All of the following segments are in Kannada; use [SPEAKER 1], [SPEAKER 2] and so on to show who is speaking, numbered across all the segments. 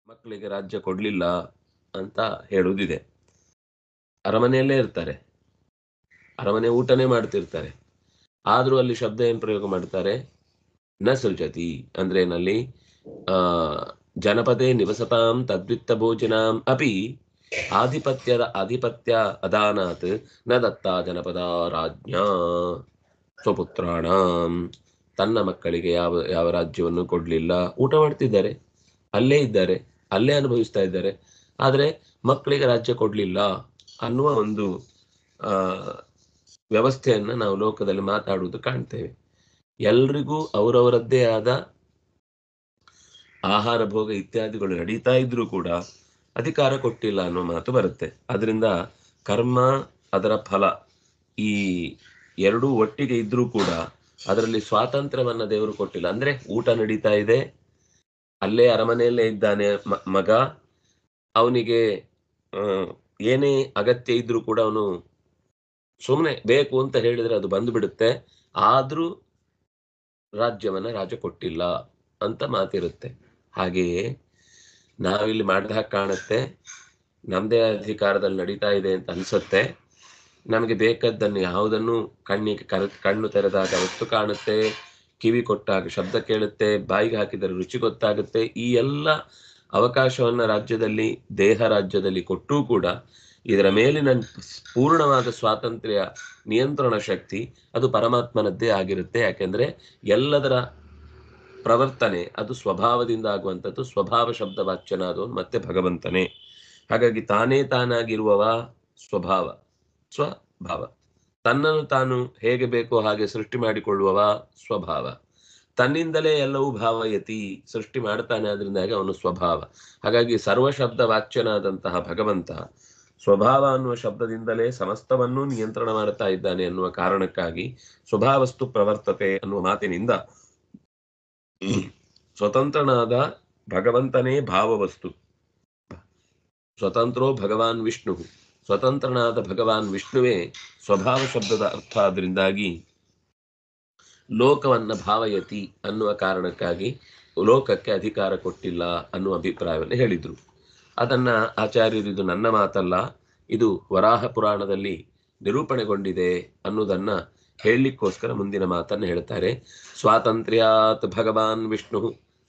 [SPEAKER 1] ಮಕ್ಕಳಿಗೆ ರಾಜ್ಯ ಕೊಡ್ಲಿಲ್ಲ ಅಂತ ಹೇಳುವುದಿದೆ. ಅರಮನೆಯಲ್ಲೇ ಇರ್ತಾರೆ, ಅರಮನೆ ಊಟನೇ ಮಾಡ್ತಿರ್ತಾರೆ. ಆದ್ರೂ ಅಲ್ಲಿ ಶಬ್ದ ಏನ್ ಪ್ರಯೋಗ ಮಾಡ್ತಾರೆ? ನ ಸೃಜತಿ ಅಂದ್ರೆ ಏನಲ್ಲಿ ಆ ಜನಪದೇ ನಿವಸತಾಂ ತದ್ವಿತ್ತ ಭೋಜನಾಂ ಅಪಿ ಆಧಿಪತ್ಯ ಅದಾನಾತ್ ನ ದತ್ತ ಜನಪದ ರಾಜ್ಞಾ ಸ್ವಪುತ್ರಾಣಾಂ. ತನ್ನ ಮಕ್ಕಳಿಗೆ ಯಾವ ರಾಜ್ಯವನ್ನು ಕೊಡ್ಲಿಲ್ಲ. ಊಟ ಮಾಡ್ತಿದ್ದಾರೆ, ಅಲ್ಲೇ ಇದ್ದಾರೆ, ಅಲ್ಲೇ ಅನುಭವಿಸ್ತಾ ಇದ್ದಾರೆ. ಆದ್ರೆ ಮಕ್ಕಳಿಗೆ ರಾಜ್ಯ ಕೊಡ್ಲಿಲ್ಲ ಅನ್ನುವ ಒಂದು ಆ ವ್ಯವಸ್ಥೆಯನ್ನ ನಾವು ಲೋಕದಲ್ಲಿ ಮಾತಾಡುವುದು ಕಾಣ್ತೇವೆ. ಎಲ್ರಿಗೂ ಅವರವರದ್ದೇ ಆದ ಆಹಾರ ಭೋಗ ಇತ್ಯಾದಿಗಳು ನಡೀತಾ ಇದ್ರೂ ಕೂಡ ಅಧಿಕಾರ ಕೊಟ್ಟಿಲ್ಲ ಅನ್ನೋ ಮಾತು ಬರುತ್ತೆ. ಅದರಿಂದ ಕರ್ಮ, ಅದರ ಫಲ, ಈ ಎರಡೂ ಒಟ್ಟಿಗೆ ಇದ್ರೂ ಕೂಡ ಅದರಲ್ಲಿ ಸ್ವಾತಂತ್ರ್ಯವನ್ನ ದೇವರು ಕೊಟ್ಟಿಲ್ಲ. ಅಂದ್ರೆ ಊಟ ನಡೀತಾ ಇದೆ, ಅಲ್ಲೇ ಅರಮನೆಯಲ್ಲೇ ಇದ್ದಾನೆ ಮಗ, ಅವನಿಗೆ ಏನೇ ಅಗತ್ಯ ಇದ್ರೂ ಕೂಡ ಅವನು ಸುಮ್ಮನೆ ಬೇಕು ಅಂತ ಹೇಳಿದ್ರೆ ಅದು ಬಂದು ಬಿಡುತ್ತೆ. ಆದ್ರೂ ರಾಜ್ಯವನ್ನ ರಾಜ ಕೊಟ್ಟಿಲ್ಲ ಅಂತ ಮಾತಿರುತ್ತೆ. ಹಾಗೆಯೇ ನಾವಿಲ್ಲಿ ಮಾಡಿದ ಹಾಗೆ ಕಾಣುತ್ತೆ, ನಮ್ದೇ ಅಧಿಕಾರದಲ್ಲಿ ನಡೀತಾ ಇದೆ ಅಂತ ಅನ್ಸುತ್ತೆ. ನಮಗೆ ಬೇಕಾದ್ದನ್ನು ಯಾವುದನ್ನು ಕಣ್ಣು ತೆರೆದಾಗ ವಸ್ತು ಕಾಣುತ್ತೆ, ಕಿವಿ ಕೊಟ್ಟಾಗ ಶಬ್ದ ಕೇಳುತ್ತೆ, ಬಾಯಿಗೆ ಹಾಕಿದರೆ ರುಚಿ ಗೊತ್ತಾಗುತ್ತೆ. ಈ ಎಲ್ಲ ಅವಕಾಶವನ್ನ ರಾಜ್ಯದಲ್ಲಿ, ದೇಹ ರಾಜ್ಯದಲ್ಲಿ ಕೊಟ್ಟರೂ ಕೂಡ ಇದರ ಮೇಲಿನ ಪೂರ್ಣವಾದ ಸ್ವಾತಂತ್ರ್ಯ, ನಿಯಂತ್ರಣ ಶಕ್ತಿ ಅದು ಪರಮಾತ್ಮನದ್ದೇ ಆಗಿರುತ್ತೆ. ಯಾಕೆಂದ್ರೆ ಎಲ್ಲದರ ಪ್ರವರ್ತನೆ ಅದು ಸ್ವಭಾವದಿಂದ ಆಗುವಂಥದ್ದು. ಸ್ವಭಾವ ಶಬ್ದ ವಾಚ್ಯನಾದವನು ಮತ್ತೆ ಭಗವಂತನೇ. ಹಾಗಾಗಿ ತಾನೇ ತಾನಾಗಿರುವವ ಸ್ವಭಾವ, ಸ್ವಭಾವ. ತನ್ನನ್ನು ತಾನು ಹೇಗೆ ಬೇಕೋ ಹಾಗೆ ಸೃಷ್ಟಿ ಮಾಡಿಕೊಳ್ಳುವವ ಸ್ವಭಾವ. ತನ್ನಿಂದಲೇ ಎಲ್ಲವೂ ಭಾವಯತಿ, ಸೃಷ್ಟಿ ಮಾಡ್ತಾನೆ, ಆದ್ರಿಂದಾಗಿ ಅವನು ಸ್ವಭಾವ. ಹಾಗಾಗಿ ಸರ್ವಶಬ್ದ ವಾಚ್ಯನಾದಂತಹ ಭಗವಂತ ಸ್ವಭಾವ ಅನ್ನುವ ಶಬ್ದದಿಂದಲೇ ಸಮಸ್ತವನ್ನೂ ನಿಯಂತ್ರಣ ಮಾಡ್ತಾ ಇದ್ದಾನೆ ಅನ್ನುವ ಕಾರಣಕ್ಕಾಗಿ ಸ್ವಭಾವಸ್ತು ಪ್ರವರ್ತತೆ ಅನ್ನುವ ಮಾತಿನಿಂದ ಸ್ವತಂತ್ರನಾದ ಭಗವಂತನೇ ಭಾವವಸ್ತು. ಸ್ವತಂತ್ರೋ ಭಗವಾನ್ ವಿಷ್ಣು, ಸ್ವತಂತ್ರನಾದ ಭಗವಾನ್ ವಿಷ್ಣುವೇ ಸ್ವಭಾವ ಶಬ್ದದ ಅರ್ಥ. ಆದ್ರಿಂದಾಗಿ ಲೋಕವನ್ನ ಭಾವಯತಿ ಅನ್ನುವ ಕಾರಣಕ್ಕಾಗಿ ಲೋಕಕ್ಕೆ ಅಧಿಕಾರ ಕೊಟ್ಟಿಲ್ಲ ಅನ್ನುವ ಅಭಿಪ್ರಾಯವನ್ನು ಹೇಳಿದ್ರು. ಅದನ್ನ ಆಚಾರ್ಯರು, ಇದು ನನ್ನ ಮಾತಲ್ಲ, ಇದು ವರಾಹ ಪುರಾಣದಲ್ಲಿ ನಿರೂಪಣೆಗೊಂಡಿದೆ ಅನ್ನೋದನ್ನ ಹೇಳಲಿಕ್ಕೋಸ್ಕರ ಮುಂದಿನ ಮಾತನ್ನು ಹೇಳ್ತಾರೆ. ಸ್ವಾತಂತ್ರ್ಯಾತ್ ಭಗವಾನ್ ವಿಷ್ಣು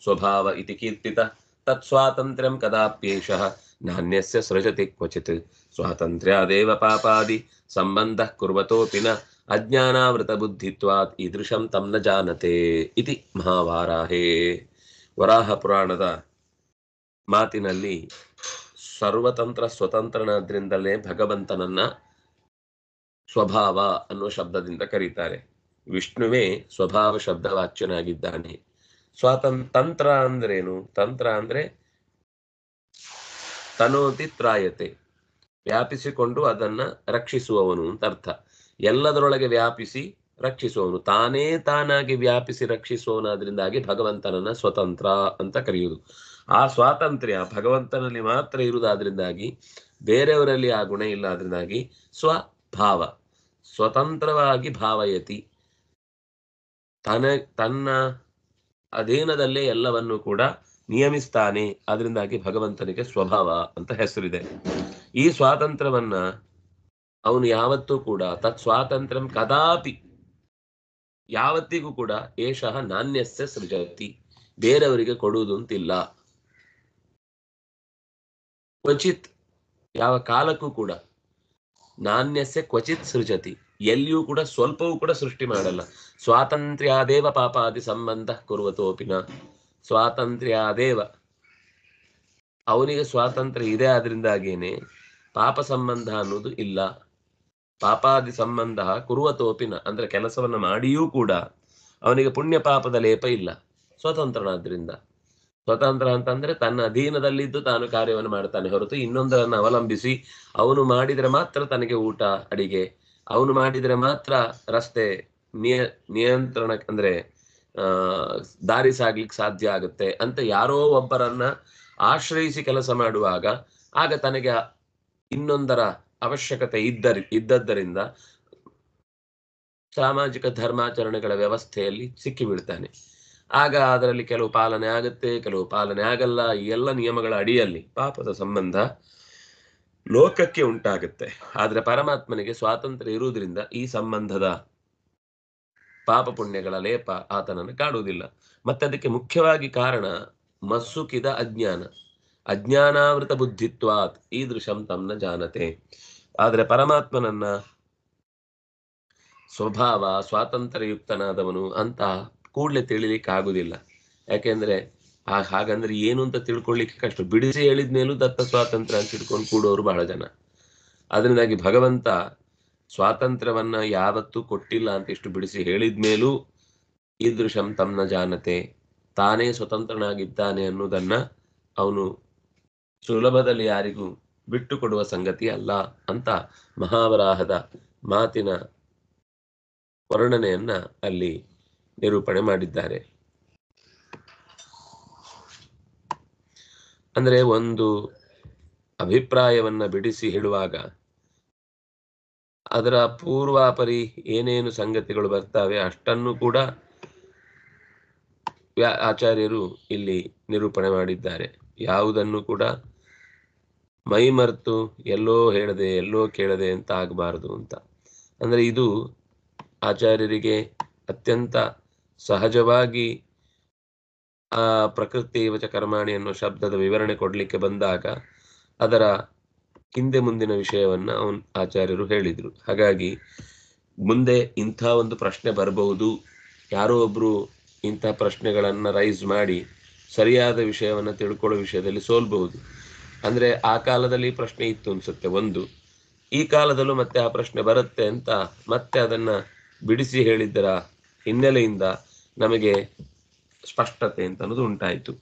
[SPEAKER 1] ಸ್ವಭಾವ ಇತಿ ಕೀರ್ತಿತ ತತ್ ಸ್ವಾತಂತ್ರ್ಯಂ ಕದಾಪ್ಯೇಷಃ ನಾನ್ಯಸ್ಯ ಸೃಜತಿ ಕ್ವಚಿತ್ ಸ್ವಾತಂತ್ರ್ಯಾದೇವ ಪಾಪಾದಿ ಸಂಬಂಧ ಕುರ್ವತೋಪಿ ನ ಅಜ್ಞಾನಾವೃತ ಬುದ್ಧಿತ್ವಾತ್ ಈದೃಶಂ ತಂ ನ ಜಾನತೆ ಇತಿ ಮಹಾವಾರಾಹೇ. ವರಾಹ ಪುರಾಣದ ಮಾತಿನಲ್ಲಿ ಸರ್ವತಂತ್ರ ಸ್ವತಂತ್ರನಾದ್ರಿಂದಲೇ ಭಗವಂತನನ್ನ ಸ್ವಭಾವ ಅನ್ನುವ ಶಬ್ದದಿಂದ ಕರೀತಾರೆ. ವಿಷ್ಣುವೇ ಸ್ವಭಾವ ಶಬ್ದ ವಾಚ್ಯನಾಗಿದ್ದಾನೆ. ಸ್ವಾತಂತ್ರ ಅಂದ್ರೇನು? ತಂತ್ರ ಅಂದ್ರೆ ತನೋತಿ ತ್ರಾಯತೆ, ವ್ಯಾಪಿಸಿಕೊಂಡು ಅದನ್ನ ರಕ್ಷಿಸುವವನು ಅಂತ ಅರ್ಥ. ಎಲ್ಲದರೊಳಗೆ ವ್ಯಾಪಿಸಿ ರಕ್ಷಿಸುವವನು, ತಾನೇ ತಾನಾಗಿ ವ್ಯಾಪಿಸಿ ರಕ್ಷಿಸುವವನಾದ್ರಿಂದಾಗಿ ಭಗವಂತನನ್ನ ಸ್ವತಂತ್ರ ಅಂತ ಕರೆಯುವುದು. ಆ ಸ್ವಾತಂತ್ರ್ಯ ಭಗವಂತನಲ್ಲಿ ಮಾತ್ರ ಇರುವುದಾದ್ರಿಂದಾಗಿ ಬೇರೆಯವರಲ್ಲಿ ಆ ಗುಣ ಇಲ್ಲ. ಆದ್ರಿಂದಾಗಿ ಸ್ವಭಾವ, ಸ್ವತಂತ್ರವಾಗಿ ಭಾವಯತಿ, ತನ್ನ ಅಧೀನದಲ್ಲೇ ಎಲ್ಲವನ್ನೂ ಕೂಡ ನಿಯಮಿಸ್ತಾನೆ. ಅದರಿಂದಾಗಿ ಭಗವಂತನಿಗೆ ಸ್ವಭಾವ ಅಂತ ಹೆಸರಿದೆ. ಈ ಸ್ವಾತಂತ್ರ್ಯವನ್ನ ಅವನು ಯಾವತ್ತೂ ಕೂಡ ತತ್ ಸ್ವಾತಂತ್ರ್ಯಂ ಕದಾಪಿ, ಯಾವತ್ತಿಗೂ ಕೂಡ ಏಷಃ ನಾನ್ಯಸ್ಯ ಸೃಜತಿ, ಬೇರೆಯವರಿಗೆ ಕೊಡುವುದು ಅಂತಿಲ್ಲ. ಕ್ವಚಿತ್, ಯಾವ ಕಾಲಕ್ಕೂ ಕೂಡ ನಾನ್ಯಸ್ಯ ಕ್ವಚಿತ್ ಸೃಜತಿ, ಎಲ್ಲಿಯೂ ಕೂಡ ಸ್ವಲ್ಪವೂ ಕೂಡ ಸೃಷ್ಟಿ ಮಾಡಲ್ಲ. ಸ್ವಾತಂತ್ರ್ಯಾದೇವ ಪಾಪಾದಿ ಸಂಬಂಧ ಕುರ್ವತೋಪಿನ, ಸ್ವಾತಂತ್ರ್ಯಾದೇವ, ಅವನಿಗೆ ಸ್ವಾತಂತ್ರ್ಯ ಇದೆ, ಆದ್ರಿಂದಾಗೇನೆ ಪಾಪ ಸಂಬಂಧ ಅನ್ನೋದು ಇಲ್ಲ. ಪಾಪಾದಿ ಸಂಬಂಧ ಕುರುವತೋಪಿನ ಅಂದ್ರೆ ಕೆಲಸವನ್ನ ಮಾಡಿಯೂ ಕೂಡ ಅವನಿಗೆ ಪುಣ್ಯ ಪಾಪದ ಲೇಪ ಇಲ್ಲ, ಸ್ವತಂತ್ರನಾದ್ರಿಂದ. ಸ್ವತಂತ್ರ ಅಂತಂದ್ರೆ ತನ್ನ ಅಧೀನದಲ್ಲಿದ್ದು ತಾನು ಕಾರ್ಯವನ್ನು ಮಾಡ್ತಾನೆ ಹೊರತು ಇನ್ನೊಂದರನ್ನು ಅವಲಂಬಿಸಿ ಅವನು ಮಾಡಿದರೆ ಮಾತ್ರ ತನಗೆ ಊಟ ಅಡಿಗೆ, ಅವನು ಮಾಡಿದರೆ ಮಾತ್ರ ರಸ್ತೆ ನಿಯಂತ್ರಣ ಅಂದ್ರೆ ದಾರಿ ಸಾಗ್ಲಿಕ್ಕೆ ಸಾಧ್ಯ ಆಗುತ್ತೆ ಅಂತ ಯಾರೋ ಒಬ್ಬರನ್ನ ಆಶ್ರಯಿಸಿ ಕೆಲಸ ಮಾಡುವಾಗ ಆಗ ತನಗೆ ಇನ್ನೊಂದರ ಅವಶ್ಯಕತೆ ಇದ್ದದ್ದರಿಂದ ಸಾಮಾಜಿಕ ಧರ್ಮಾಚರಣೆಗಳ ವ್ಯವಸ್ಥೆಯಲ್ಲಿ ಸಿಕ್ಕಿ ಬೀಳ್ತಾನೆ. ಆಗ ಅದರಲ್ಲಿ ಕೆಲವು ಪಾಲನೆ ಆಗುತ್ತೆ, ಕೆಲವು ಪಾಲನೆ ಆಗಲ್ಲ. ಈ ಎಲ್ಲ ನಿಯಮಗಳ ಅಡಿಯಲ್ಲಿ ಪಾಪದ ಸಂಬಂಧ ಲೋಕಕ್ಕೆ ಉಂಟಾಗುತ್ತೆ. ಆದ್ರೆ ಪರಮಾತ್ಮನಿಗೆ ಸ್ವಾತಂತ್ರ್ಯ ಇರುವುದರಿಂದ ಈ ಸಂಬಂಧದ ಪಾಪ ಪುಣ್ಯಗಳ ಲೇಪ ಆತನನ್ನು ಕಾಡುವುದಿಲ್ಲ. ಮತ್ತೆ ಅದಕ್ಕೆ ಮುಖ್ಯವಾಗಿ ಕಾರಣ ಮಸ್ಸುಕಿದ ಅಜ್ಞಾನ. ಅಜ್ಞಾನಾವೃತ ಬುದ್ಧಿತ್ವಾತ್ ಈದೃಶಂ ತಮ್ನ ಜಾನತೆ. ಆದ್ರೆ ಪರಮಾತ್ಮನನ್ನ ಸ್ವಭಾವ ಸ್ವಾತಂತ್ರ್ಯಯುಕ್ತನಾದವನು ಅಂತ ಕೂಡ್ಲೆ ತಿಳಿಲಿಕ್ಕೆ ಆಗುದಿಲ್ಲ. ಯಾಕೆಂದ್ರೆ ಹಾಗಂದ್ರೆ ಏನು ಅಂತ ತಿಳ್ಕೊಳ್ಳಿಕ್ಕೆ ಕಷ್ಟ. ಬಿಡಿಸಿ ಹೇಳಿದ ಮೇಲೂ ದತ್ತ ಸ್ವಾತಂತ್ರ್ಯ ಅಂತ ತಿಳ್ಕೊಂಡು ಕೂಡೋರು ಬಹಳ ಜನ. ಅದರಿಂದಾಗಿ ಭಗವಂತ ಸ್ವಾತಂತ್ರ್ಯವನ್ನ ಯಾವತ್ತೂ ಕೊಟ್ಟಿಲ್ಲ ಅಂತ ಇಷ್ಟು ಬಿಡಿಸಿ ಹೇಳಿದ್ಮೇಲೂ ಈದೃಶಂ ತಮ್ನ ಜಾನತೆ, ತಾನೇ ಸ್ವತಂತ್ರನಾಗಿದ್ದಾನೆ ಅನ್ನೋದನ್ನ ಅವನು ಸುಲಭದಲ್ಲಿ ಯಾರಿಗೂ ಬಿಟ್ಟು ಕೊಡುವ ಸಂಗತಿ ಅಲ್ಲ ಅಂತ ಮಹಾವರಾಹದ ಮಾತಿನ ವರ್ಣನೆಯನ್ನ ಅಲ್ಲಿ ನಿರೂಪಣೆ ಮಾಡಿದ್ದಾರೆ. ಅಂದ್ರೆ ಒಂದು ಅಭಿಪ್ರಾಯವನ್ನ ಬಿಡಿಸಿ ಹೇಳುವಾಗ ಅದರ ಪೂರ್ವಾಪರಿ ಏನೇನು ಸಂಗತಿಗಳು ಬರ್ತವೆ ಅಷ್ಟನ್ನು ಕೂಡ ಆಚಾರ್ಯರು ಇಲ್ಲಿ ನಿರೂಪಣೆ ಮಾಡಿದ್ದಾರೆ. ಯಾವುದನ್ನು ಕೂಡ ಮೈಮರ್ತು ಎಲ್ಲೋ ಹೇಳದೆ ಎಲ್ಲೋ ಕೇಳದೆ ಅಂತ ಆಗಬಾರದು ಅಂತ. ಅಂದ್ರೆ ಇದು ಆಚಾರ್ಯರಿಗೆ ಅತ್ಯಂತ ಸಹಜವಾಗಿ ಆ ಪ್ರಕೃತಿ ವಚ ಕರ್ಮಾಣಿ ಅನ್ನೋ ಶಬ್ದದ ವಿವರಣೆ ಕೊಡ್ಲಿಕ್ಕೆ ಬಂದಾಗ ಅದರ ಹಿಂದೆ ಮುಂದಿನ ವಿಷಯವನ್ನ ಆಚಾರ್ಯರು ಹೇಳಿದ್ರು. ಹಾಗಾಗಿ ಮುಂದೆ ಇಂಥ ಒಂದು ಪ್ರಶ್ನೆ ಬರಬಹುದು, ಯಾರೋ ಒಬ್ರು ಇಂಥ ಪ್ರಶ್ನೆಗಳನ್ನ ರೈಸ್ ಮಾಡಿ ಸರಿಯಾದ ವಿಷಯವನ್ನ ತಿಳ್ಕೊಳ್ಳೋ ವಿಷಯದಲ್ಲಿ ಸೋಲ್ಬಹುದು. ಅಂದ್ರೆ ಆ ಕಾಲದಲ್ಲಿ ಪ್ರಶ್ನೆ ಇತ್ತು ಅನ್ಸುತ್ತೆ ಒಂದು, ಈ ಕಾಲದಲ್ಲೂ ಮತ್ತೆ ಆ ಪ್ರಶ್ನೆ ಬರುತ್ತೆ ಅಂತ ಮತ್ತೆ ಅದನ್ನ ಬಿಡಿಸಿ ಹೇಳಿದ್ದರ ಹಿನ್ನೆಲೆಯಿಂದ ನಮಗೆ ಸ್ಪಷ್ಟತೆ ಅಂತ ಅನ್ನೋದು ಉಂಟಾಯಿತು.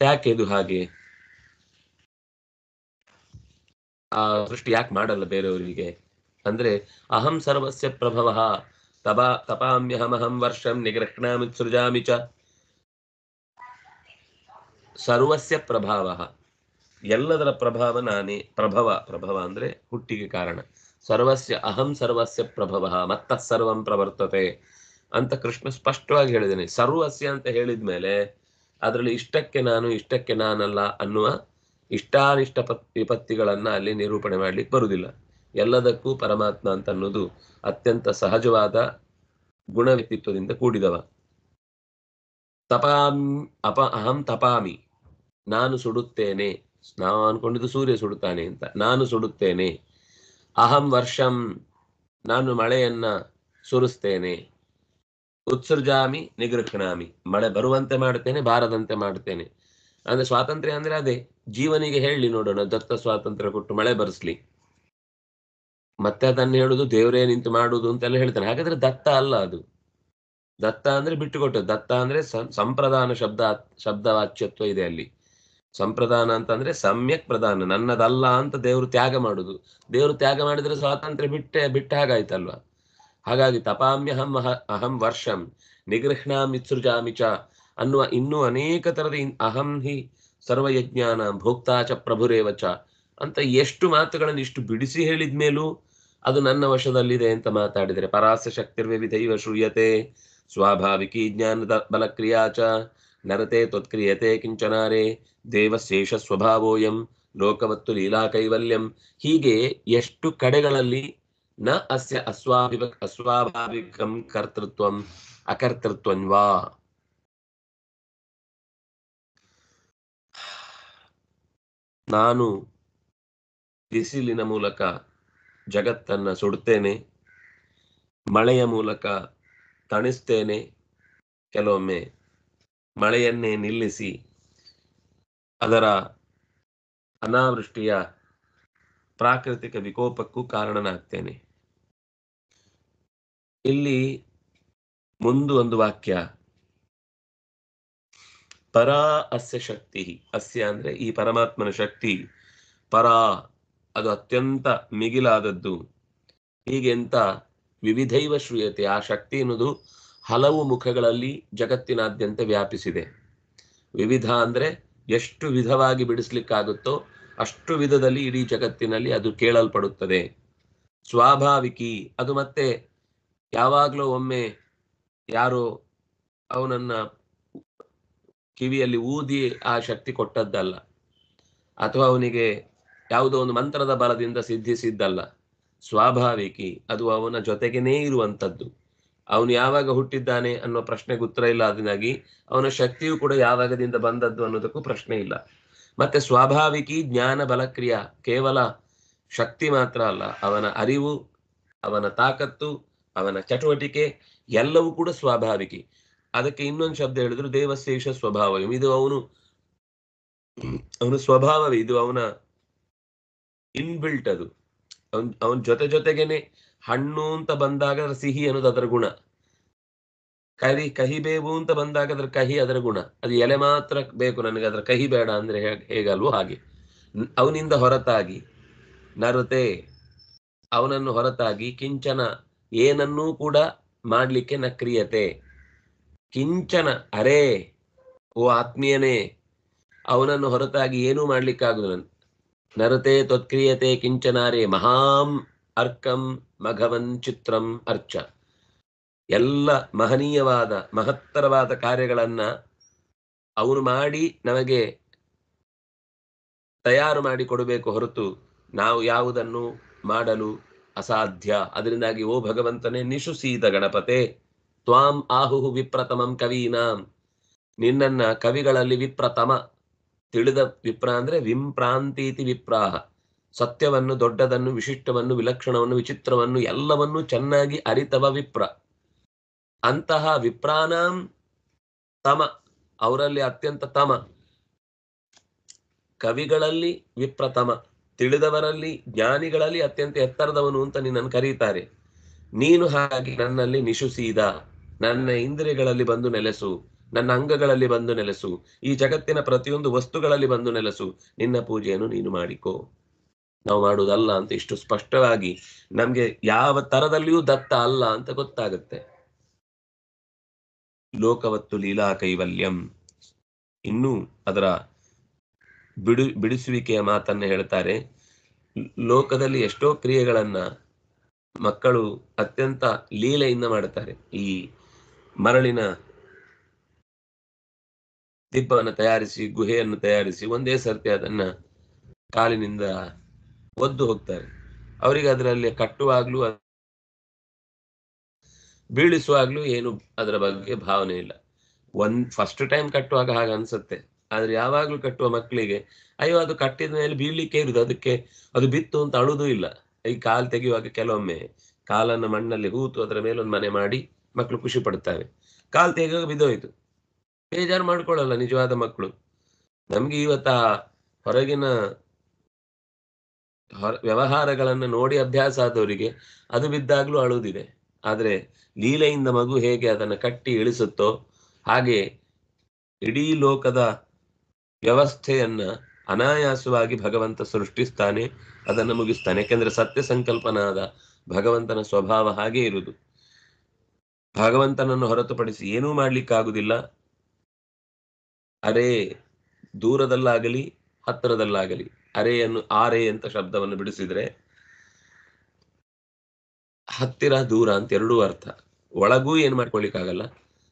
[SPEAKER 1] ಯಾಕೆ ಇದು ಹಾಗೆ? ಆ ಸೃಷ್ಟಿ ಯಾಕೆ ಮಾಡಲ್ಲ ಬೇರೆಯವರಿಗೆ ಅಂದ್ರೆ, ಅಹಂ ಸರ್ವಸ್ಯ ಪ್ರಭವ ತಪಾಮ್ಯಹಮಹಂ ವರ್ಷಂ ನಿಗೃಹ್ಣಾಮಿ ಸೃಜಾಮಿ ಚ. ಸರ್ವಸ್ಯ ಪ್ರಭಾವ, ಎಲ್ಲದರ ಪ್ರಭಾವ ನಾನೇ. ಪ್ರಭವ ಅಂದ್ರೆ ಹುಟ್ಟಿಗೆ ಕಾರಣ. ಸರ್ವಸ್ಯ ಅಹಂ ಸರ್ವಸ್ಯ ಪ್ರಭವ ಮತ್ತಃ ಸರ್ವಂ ಪ್ರವರ್ತತೆ ಅಂತ ಕೃಷ್ಣ ಸ್ಪಷ್ಟವಾಗಿ ಹೇಳಿದ್ದೇನೆ. ಸರ್ವಸ್ಯ ಅಂತ ಹೇಳಿದ್ಮೇಲೆ ಅದರಲ್ಲಿ ಇಷ್ಟಕ್ಕೆ ನಾನು ಇಷ್ಟಕ್ಕೆ ನಾನಲ್ಲ ಅನ್ನುವ ಇಷ್ಟಾನಿಷ್ಟ ವಿಪತ್ತಿಗಳನ್ನ ಅಲ್ಲಿ ನಿರೂಪಣೆ ಮಾಡ್ಲಿಕ್ಕೆ ಬರುವುದಿಲ್ಲ. ಎಲ್ಲದಕ್ಕೂ ಪರಮಾತ್ಮ ಅಂತ ಅನ್ನೋದು ಅತ್ಯಂತ ಸಹಜವಾದ ಗುಣ ವ್ಯಕ್ತಿತ್ವದಿಂದ ಕೂಡಿದವ. ಅಹಂ ತಪಾಮಿ, ನಾನು ಸುಡುತ್ತೇನೆ. ನಾವು ಅನ್ಕೊಂಡಿದ್ದು ಸೂರ್ಯ ಸುಡುತ್ತಾನೆ ಅಂತ. ನಾನು ಸುಡುತ್ತೇನೆ. ಅಹಂ ವರ್ಷಂ, ನಾನು ಮಳೆಯನ್ನ ಸುರಿಸ್ತೇನೆ. ಉತ್ಸರ್ಜಾಮಿ ನಿಗೃಹ್ಣಾಮಿ, ಮಳೆ ಬರುವಂತೆ ಮಾಡ್ತೇನೆ, ಬಾರದಂತೆ ಮಾಡ್ತೇನೆ. ಅಂದ್ರೆ ಸ್ವಾತಂತ್ರ್ಯ ಅಂದ್ರೆ ಅದೇ. ಜೀವನಿಗೆ ಹೇಳಿ ನೋಡೋಣ, ದತ್ತ ಸ್ವಾತಂತ್ರ್ಯ ಕೊಟ್ಟು ಮಳೆ ಬರೆಸ್ಲಿ. ಮತ್ತೆ ಅದನ್ನು ಹೇಳುದು ದೇವರೇ ನಿಂತು ಮಾಡುವುದು ಅಂತೆಲ್ಲ ಹೇಳ್ತಾನೆ. ಹಾಗಾದ್ರೆ ದತ್ತ ಅಲ್ಲ ಅದು. ದತ್ತ ಅಂದ್ರೆ ಬಿಟ್ಟುಕೊಟ್ಟು. ದತ್ತ ಅಂದ್ರೆ ಸಂಪ್ರದಾನ ಶಬ್ದವಾಚ್ಯತ್ವ ಇದೆ ಅಲ್ಲಿ. ಸಂಪ್ರದಾನ ಅಂತಂದ್ರೆ ಸಮ್ಯಕ್ ಪ್ರದಾನ, ನನ್ನದಲ್ಲ ಅಂತ ದೇವರು ತ್ಯಾಗ ಮಾಡುದು. ದೇವರು ತ್ಯಾಗ ಮಾಡಿದ್ರೆ ಸ್ವಾತಂತ್ರ್ಯ ಬಿಟ್ಟ ಹಾಗಾಯ್ತಲ್ವಾ. ಹಾಗಾಗಿ ತಪಾಮ್ಯಹಂ ಅಹಂ ವರ್ಷಂ ನಿಗೃಹ್ಣಾಮಿ ಸೃಜಾಮಿ ಚ ಅನ್ನುವ ಇನ್ನೂ ಅನೇಕ ತರದ ಅಹಂ ಹಿ ಸರ್ವಯಜ್ಞಾನ ಭೋಕ್ತಾಚ ಪ್ರಭುರೇವಚ ಅಂತ ಎಷ್ಟು ಮಾತುಗಳನ್ನು ಇಷ್ಟು ಬಿಡಿಸಿ ಹೇಳಿದ್ಮೇಲೂ ಅದು ನನ್ನ ವಶದಲ್ಲಿದೆ ಅಂತ ಮಾತಾಡಿದರೆ, ಪರಾಸ ಶಕ್ತಿರ್ವಿಧೈವ ಶ್ರೂಯತೆ ಸ್ವಾಭಾವಿಕಿ ಜ್ಞಾನದ ಬಲಕ್ರಿಯಾಚ ನರತೆ ತ್ವತ್ಕ್ರಿಯತೆ ಕಿಂಚನಾರೇ ದೇವಶೇಷ ಸ್ವಭಾವೋಯಂ ಲೋಕವತ್ತು ಲೀಲಾ ಕೈವಲ್ಯಂ. ಹೀಗೆ ಎಷ್ಟು ಕಡೆಗಳಲ್ಲಿ ನ ಅಸ್ಯ ಅಸ್ವಾಭಾವಿಕಂ ಕರ್ತೃತ್ವಂ ಅಕರ್ತೃತ್ವನ್ವಾ. ನಾನು ಬಿಸಿಲಿನ ಮೂಲಕ ಜಗತ್ತನ್ನ ಸುಡುತ್ತೇನೆ, ಮಳೆಯ ಮೂಲಕ ತಣಿಸ್ತೇನೆ, ಕೆಲವೊಮ್ಮೆ ಮಳೆಯನ್ನೇ ನಿಲ್ಲಿಸಿ ಅದರ ಅನಾವೃಷ್ಟಿಯ ಪ್ರಾಕೃತಿಕ ವಿಕೋಪಕ್ಕೂ ಕಾರಣನಾಗ್ತೇನೆ. ಇಲ್ಲಿ ಒಂದು ವಾಕ್ಯ, ಪರಾ ಅಸ್ಯ ಶಕ್ತಿ. ಅಸ್ಯ ಅಂದ್ರೆ ಈ ಪರಮಾತ್ಮನ ಶಕ್ತಿ, ಪರಾ ಅದು ಅತ್ಯಂತ ಮಿಗಿಲಾದದ್ದು. ಹೀಗೆ ಅಂತ ವಿವಿಧೈವ ಶ್ರೂಯತೆ, ಆ ಶಕ್ತಿ ಎನ್ನುವುದು ಹಲವು ಮುಖಗಳಲ್ಲಿ ಜಗತ್ತಿನಾದ್ಯಂತ ವ್ಯಾಪಿಸಿದೆ. ವಿವಿಧ ಅಂದ್ರೆ ಎಷ್ಟು ವಿಧವಾಗಿ ಬಿಡಿಸ್ಲಿಕ್ಕಾಗುತ್ತೋ ಅಷ್ಟು ವಿಧದಲ್ಲಿ ಇಡೀ ಜಗತ್ತಿನಲ್ಲಿ ಅದು ಕೇಳಲ್ಪಡುತ್ತದೆ. ಸ್ವಾಭಾವಿಕಿ, ಅದು ಮತ್ತೆ ಯಾವಾಗ್ಲೂ ಒಮ್ಮೆ ಯಾರೋ ಅವನನ್ನ ಕಿವಿಯಲ್ಲಿ ಊದಿ ಆ ಶಕ್ತಿ ಕೊಟ್ಟದ್ದಲ್ಲ, ಅಥವಾ ಅವನಿಗೆ ಯಾವುದೋ ಒಂದು ಮಂತ್ರದ ಬಲದಿಂದ ಸಿದ್ಧಿಸಿದ್ದಲ್ಲ. ಸ್ವಾಭಾವಿಕಿ, ಅದು ಅವನ ಜೊತೆಗೇನೇ ಇರುವಂಥದ್ದು. ಅವನು ಯಾವಾಗ ಹುಟ್ಟಿದ್ದಾನೆ ಅನ್ನೋ ಪ್ರಶ್ನೆಗೆ ಉತ್ತರ ಇಲ್ಲ. ಅದನ್ನಾಗಿ ಅವನ ಶಕ್ತಿಯು ಕೂಡ ಯಾವಾಗದಿಂದ ಬಂದದ್ದು ಅನ್ನೋದಕ್ಕೂ ಪ್ರಶ್ನೆ ಇಲ್ಲ. ಮತ್ತೆ ಸ್ವಾಭಾವಿಕಿ ಜ್ಞಾನ ಬಲಕ್ರಿಯಾ, ಕೇವಲ ಶಕ್ತಿ ಮಾತ್ರ ಅಲ್ಲ, ಅವನ ಅರಿವು, ಅವನ ತಾಕತ್ತು, ಅವನ ಚಟುವಟಿಕೆ ಎಲ್ಲವೂ ಕೂಡ ಸ್ವಾಭಾವಿಕಿ. ಅದಕ್ಕೆ ಇನ್ನೊಂದು ಶಬ್ದ ಹೇಳಿದ್ರು ದೇವಶೇಷ ಸ್ವಭಾವ. ಇದು ಅವನ ಸ್ವಭಾವವೇ, ಇದು ಅವನ ಇನ್ಬಿಲ್ಟ್. ಅದು ಅವನ ಜೊತೆಗೇನೆ ಹಣ್ಣು ಅಂತ ಬಂದಾಗ ಅದರ ಸಿಹಿ ಅನ್ನೋದು ಅದರ ಗುಣ, ಕಹಿಬೇವು ಅಂತ ಬಂದಾಗ ಅದರ ಕಹಿ ಅದರ ಗುಣ. ಅದು ಎಲೆ ಮಾತ್ರ ಬೇಕು ನನಗೆ, ಅದರ ಕಹಿ ಬೇಡ ಅಂದ್ರೆ ಹೇಗಲ್ವೋ ಹಾಗೆ. ಅವನಿಂದ ಹೊರತಾಗಿ ನರತೆ, ಅವನನ್ನು ಹೊರತಾಗಿ ಕಿಂಚನ ಏನನ್ನೂ ಕೂಡ ಮಾಡ್ಲಿಕ್ಕೆ ನ ಕ್ರಿಯತೆ. ಕಿಂಚನ, ಅರೇ ಓ ಆತ್ಮೀಯನೇ, ಅವನನ್ನು ಹೊರತಾಗಿ ಏನೂ ಮಾಡ್ಲಿಕ್ಕಾಗುದು. ನರತೆ ತ್ವತ್ಕ್ರಿಯತೆ ಕಿಂಚನಾರೇ ಮಹಾಂ ಅರ್ಕಂ ಮಘವನ್ ಚಿತ್ರಂ ಅರ್ಚ. ಎಲ್ಲ ಮಹನೀಯವಾದ ಮಹತ್ತರವಾದ ಕಾರ್ಯಗಳನ್ನ ಅವನು ಮಾಡಿ ನಮಗೆ ತಯಾರು ಮಾಡಿ ಕೊಡಬೇಕು ಹೊರತು ನಾವು ಯಾವುದನ್ನು ಮಾಡಲು ಅಸಾಧ್ಯ. ಅದರಿಂದಾಗಿ ಓ ಭಗವಂತನೇ, ನಿಶುಸೀತ ಗಣಪತೆ ತ್ವಾಂ ಆಹುಹು ವಿಪ್ರತಮಂ ಕವೀನಾಂ, ನಿನ್ನನ್ನ ಕವಿಗಳಲ್ಲಿ ವಿಪ್ರತಮ, ತಿಳಿದ ವಿಪ್ರ ಅಂದ್ರೆ ವಿಂಪ್ರಾಂತೀತಿ ವಿಪ್ರಾಹ, ಸತ್ಯವನ್ನು, ದೊಡ್ಡದನ್ನು, ವಿಶಿಷ್ಟವನ್ನು, ವಿಲಕ್ಷಣವನ್ನು, ವಿಚಿತ್ರವನ್ನು ಎಲ್ಲವನ್ನೂ ಚೆನ್ನಾಗಿ ಅರಿತವ ವಿಪ್ರ. ಅಂತಹ ವಿಪ್ರಾನಾಂ ತಮ, ಅವರಲ್ಲಿ ಅತ್ಯಂತ ತಮ, ಕವಿಗಳಲ್ಲಿ ವಿಪ್ರತಮ, ತಿಳಿದವರಲ್ಲಿ ಜ್ಞಾನಿಗಳಲ್ಲಿ ಅತ್ಯಂತ ಎತ್ತರದವನು ಅಂತ ನಿನ್ನನ್ನು ಕರೀತಾರೆ. ನೀನು ಹಾಗೆ ನನ್ನಲ್ಲಿ ನಿಶುಸೀದ, ನನ್ನ ಇಂದ್ರಿಯಗಳಲ್ಲಿ ಬಂದು ನೆಲೆಸು, ನನ್ನ ಅಂಗಗಳಲ್ಲಿ ಬಂದು ನೆಲೆಸು, ಈ ಜಗತ್ತಿನ ಪ್ರತಿಯೊಂದು ವಸ್ತುಗಳಲ್ಲಿ ಬಂದು ನೆಲೆಸು, ನಿನ್ನ ಪೂಜೆಯನ್ನು ನೀನು ಮಾಡಿಕೋ. ನಾವು ಮಾಡುವುದಲ್ಲ ಅಂತ ಇಷ್ಟು ಸ್ಪಷ್ಟವಾಗಿ ನಮ್ಗೆ ಯಾವ ತರದಲ್ಲಿಯೂ ದತ್ತ ಅಲ್ಲ ಅಂತ ಗೊತ್ತಾಗುತ್ತೆ. ಲೋಕವತ್ತು ಲೀಲಾ ಕೈವಲ್ಯಂ, ಇನ್ನೂ ಅದರ ಬಿಡಿಸುವಿಕೆಯ ಮಾತನ್ನ ಹೇಳ್ತಾರೆ. ಲೋಕದಲ್ಲಿ ಎಷ್ಟೋ ಕ್ರಿಯೆಗಳನ್ನ ಮಕ್ಕಳು ಅತ್ಯಂತ ಲೀಲೆಯಿಂದ ಮಾಡುತ್ತಾರೆ. ಈ ಮರಳಿನ ದಿಬ್ಬವನ್ನು ತಯಾರಿಸಿ, ಗುಹೆಯನ್ನು ತಯಾರಿಸಿ ಒಂದೇ ಸರ್ತಿ ಅದನ್ನ ಕಾಲಿನಿಂದ ಒದ್ದು ಹೋಗ್ತಾರೆ. ಅವರಿಗೆ ಅದರಲ್ಲಿ ಕಟ್ಟುವಾಗ್ಲೂ ಬೀಳಿಸುವಾಗ್ಲೂ ಏನು ಅದರ ಬಗ್ಗೆ ಭಾವನೆ ಇಲ್ಲ. ಫಸ್ಟ್ ಟೈಮ್ ಕಟ್ಟುವಾಗ ಹಾಗೆ ಅನ್ಸುತ್ತೆ, ಆದ್ರೆ ಯಾವಾಗ್ಲೂ ಕಟ್ಟುವ ಮಕ್ಕಳಿಗೆ ಅಯ್ಯೋ ಅದು ಕಟ್ಟಿದ ಮೇಲೆ ಬೀಳ್ಲಿಕ್ಕೆ ಇರುದು, ಅದಕ್ಕೆ ಅದು ಬಿತ್ತು ಅಂತ ಅಳುದೂ ಇಲ್ಲ. ಈ ಕಾಲು ತೆಗೆಯುವಾಗ ಕೆಲವೊಮ್ಮೆ ಕಾಲನ್ನು ಮಣ್ಣಲ್ಲಿ ಹೂತು ಅದರ ಮೇಲೊಂದು ಮನೆ ಮಾಡಿ ಮಕ್ಕಳು ಖುಷಿ ಪಡ್ತವೆ. ಕಾಲು ತೆಗೆಯುವಾಗ ಬಿದ್ದೋಯ್ತು, ಬೇಜಾರು ಮಾಡ್ಕೊಳ್ಳಲ್ಲ ನಿಜವಾದ ಮಕ್ಕಳು. ನಮ್ಗೆ ಇವತ್ತ ಹೊರಗಿನ ವ್ಯವಹಾರಗಳನ್ನು ನೋಡಿ ಅಭ್ಯಾಸ ಆದವರಿಗೆ ಅದು ಬಿದ್ದಾಗ್ಲೂ ಅಳುವುದಿದೆ. ಆದ್ರೆ ಲೀಲೆಯಿಂದ ಮಗು ಹೇಗೆ ಅದನ್ನು ಕಟ್ಟಿ ಇಳಿಸುತ್ತೋ ಹಾಗೆ ಇಡೀ ಲೋಕದ ವ್ಯವಸ್ಥೆಯನ್ನ ಅನಾಯಾಸವಾಗಿ ಭಗವಂತ ಸೃಷ್ಟಿಸ್ತಾನೆ, ಅದನ್ನು ಮುಗಿಸ್ತಾನೆ. ಯಾಕೆಂದ್ರೆ ಸತ್ಯ ಸಂಕಲ್ಪನಾದ ಭಗವಂತನ ಸ್ವಭಾವ ಹಾಗೆ ಇರುವುದು. ಭಗವಂತನನ್ನು ಹೊರತುಪಡಿಸಿ ಏನೂ ಮಾಡ್ಲಿಕ್ಕಾಗುದಿಲ್ಲ. ಅರೆ ದೂರದಲ್ಲಾಗಲಿ ಹತ್ತಿರದಲ್ಲಾಗಲಿ, ಅರೆಯನ್ನು ಆರೆ ಅಂತ ಶಬ್ದವನ್ನು ಬಿಡಿಸಿದ್ರೆ ಹತ್ತಿರ ದೂರ ಅಂತ ಎರಡೂ ಅರ್ಥ. ಒಳಗೂ ಏನ್ ಮಾಡ್ಕೊಳ್ಲಿಕ್ಕಾಗಲ್ಲ,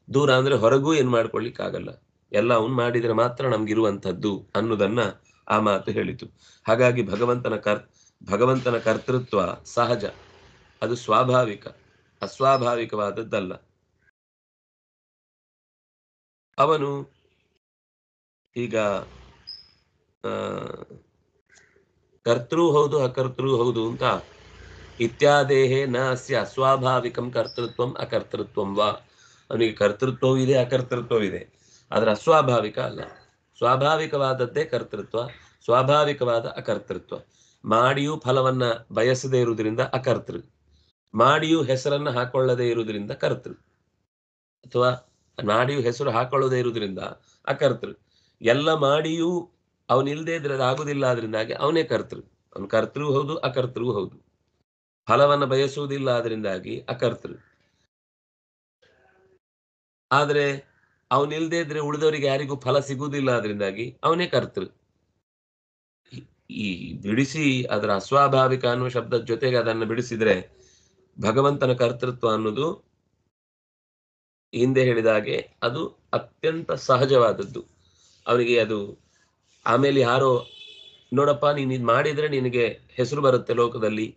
[SPEAKER 1] ದೂರ ಅಂದ್ರೆ ಹೊರಗೂ ಏನ್ ಮಾಡ್ಕೊಳ್ಲಿಕ್ಕಾಗಲ್ಲ. ಎಲ್ಲ ಅವನು ಮಾಡಿದ್ರೆ ಮಾತ್ರ ನಮ್ಗಿರುವಂಥದ್ದು ಅನ್ನೋದನ್ನ ಆ ಮಾತು ಹೇಳಿತು. ಹಾಗಾಗಿ ಭಗವಂತನ ಕರ್ತೃತ್ವ ಸಹಜ, ಅದು ಸ್ವಾಭಾವಿಕ, ಅಸ್ವಾಭಾವಿಕವಾದದ್ದಲ್ಲ. ಅವನು ಈಗ ಕರ್ತೃ ಹೌದು ಅಕರ್ತೃ ಹೌದು ಅಂತ ಇತ್ಯಾದೇಹೇ ನ ಅಸ್ಯ ಅಸ್ವಾಭಾವಿಕಂ ಕರ್ತೃತ್ವಂ ಅಕರ್ತೃತ್ವಂ ವಾ. ಅವನಿಗೆ ಕರ್ತೃತ್ವವೂ ಇದೆ ಅಕರ್ತೃತ್ವವಿದೆ, ಆದ್ರೆ ಅಸ್ವಾಭಾವಿಕ ಅಲ್ಲ. ಸ್ವಾಭಾವಿಕವಾದದ್ದೇ ಕರ್ತೃತ್ವ, ಸ್ವಾಭಾವಿಕವಾದ ಅಕರ್ತೃತ್ವ. ಮಾಡಿಯೂ ಫಲವನ್ನ ಬಯಸದೇ ಇರುವುದರಿಂದ ಅಕರ್ತೃ, ಮಾಡಿಯೂ ಹೆಸರನ್ನ ಹಾಕೊಳ್ಳದೇ ಇರುವುದರಿಂದ ಕರ್ತೃ, ಅಥವಾ ಮಾಡಿಯೂ ಹೆಸರು ಹಾಕೊಳ್ಳದೇ ಇರುವುದರಿಂದ ಅಕರ್ತೃ. ಎಲ್ಲ ಮಾಡಿಯೂ ಅವನಿಲ್ದೇ ಇದ್ರೆ ಅದು ಆಗುದಿಲ್ಲ, ಆದ್ರಿಂದಾಗಿ ಅವನೇ ಕರ್ತೃ. ಅವನು ಕರ್ತೃ ಹೌದು ಅಕರ್ತೃ ಹೌದು. ಫಲವನ್ನು ಬಯಸುವುದಿಲ್ಲ, ಆದ್ರಿಂದಾಗಿ ಅಕರ್ತೃ. ಆದ್ರೆ ಅವನಿಲ್ದೇ ಇದ್ರೆ ಉಳಿದವರಿಗೆ ಯಾರಿಗೂ ಫಲ ಸಿಗುವುದಿಲ್ಲ, ಆದ್ರಿಂದಾಗಿ ಅವನೇ ಕರ್ತೃ. ಈ ಬಿಡಿಸಿ ಅದರ ಅಸ್ವಾಭಾವಿಕ ಅನ್ನುವ ಶಬ್ದದ ಜೊತೆಗೆ ಅದನ್ನು ಬಿಡಿಸಿದ್ರೆ ಭಗವಂತನ ಕರ್ತೃತ್ವ ಅನ್ನೋದು ಹಿಂದೆ ಹೇಳಿದ ಹಾಗೆ ಅದು ಅತ್ಯಂತ ಸಹಜವಾದದ್ದು. ಅವನಿಗೆ ಅದು ಆಮೇಲೆ ಯಾರೋ ನೋಡಪ್ಪ ನೀನ್ ಇದ್ ಮಾಡಿದ್ರೆ ನಿನಗೆ ಹೆಸರು ಬರುತ್ತೆ ಲೋಕದಲ್ಲಿ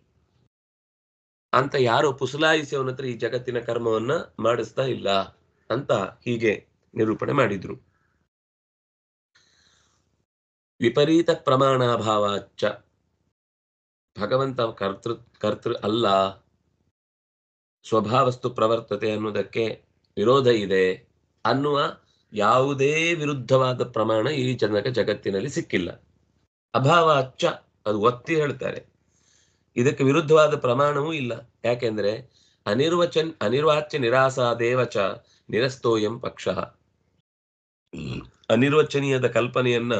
[SPEAKER 1] ಅಂತ ಯಾರೋ ಪುಸಲಾಯಿಸಿ ಅವನ ಹತ್ರ ಈ ಜಗತ್ತಿನ ಕರ್ಮವನ್ನ ಮಾಡಿಸ್ತಾ ಇಲ್ಲ ಅಂತ ಹೀಗೆ ನಿರೂಪಣೆ ಮಾಡಿದ್ರು. ವಿಪರೀತ ಪ್ರಮಾಣಾಭಾವಾಚ್ಚ, ಭಗವಂತ ಕರ್ತೃ ಅಲ್ಲ, ಸ್ವಭಾವಸ್ತು ಪ್ರವರ್ತತೆ ಅನ್ನುವುದಕ್ಕೆ ವಿರೋಧ ಇದೆ ಅನ್ನುವ ಯಾವುದೇ ವಿರುದ್ಧವಾದ ಪ್ರಮಾಣ ಈ ಜಗತ್ತಿನಲ್ಲಿ ಸಿಕ್ಕಿಲ್ಲ. ಅಭಾವ ಅಚ್ಚ, ಅದು ಒತ್ತಿ ಹೇಳ್ತಾರೆ. ಇದಕ್ಕೆ ವಿರುದ್ಧವಾದ ಪ್ರಮಾಣವೂ ಇಲ್ಲ. ಯಾಕೆಂದ್ರೆ ಅನಿರ್ವಾಚ್ಯ ನಿರಾಸಾದೇವಚ ನಿರಸ್ತೋಯಂ ಪಕ್ಷ. ಅನಿರ್ವಚನೀಯದ ಕಲ್ಪನೆಯನ್ನ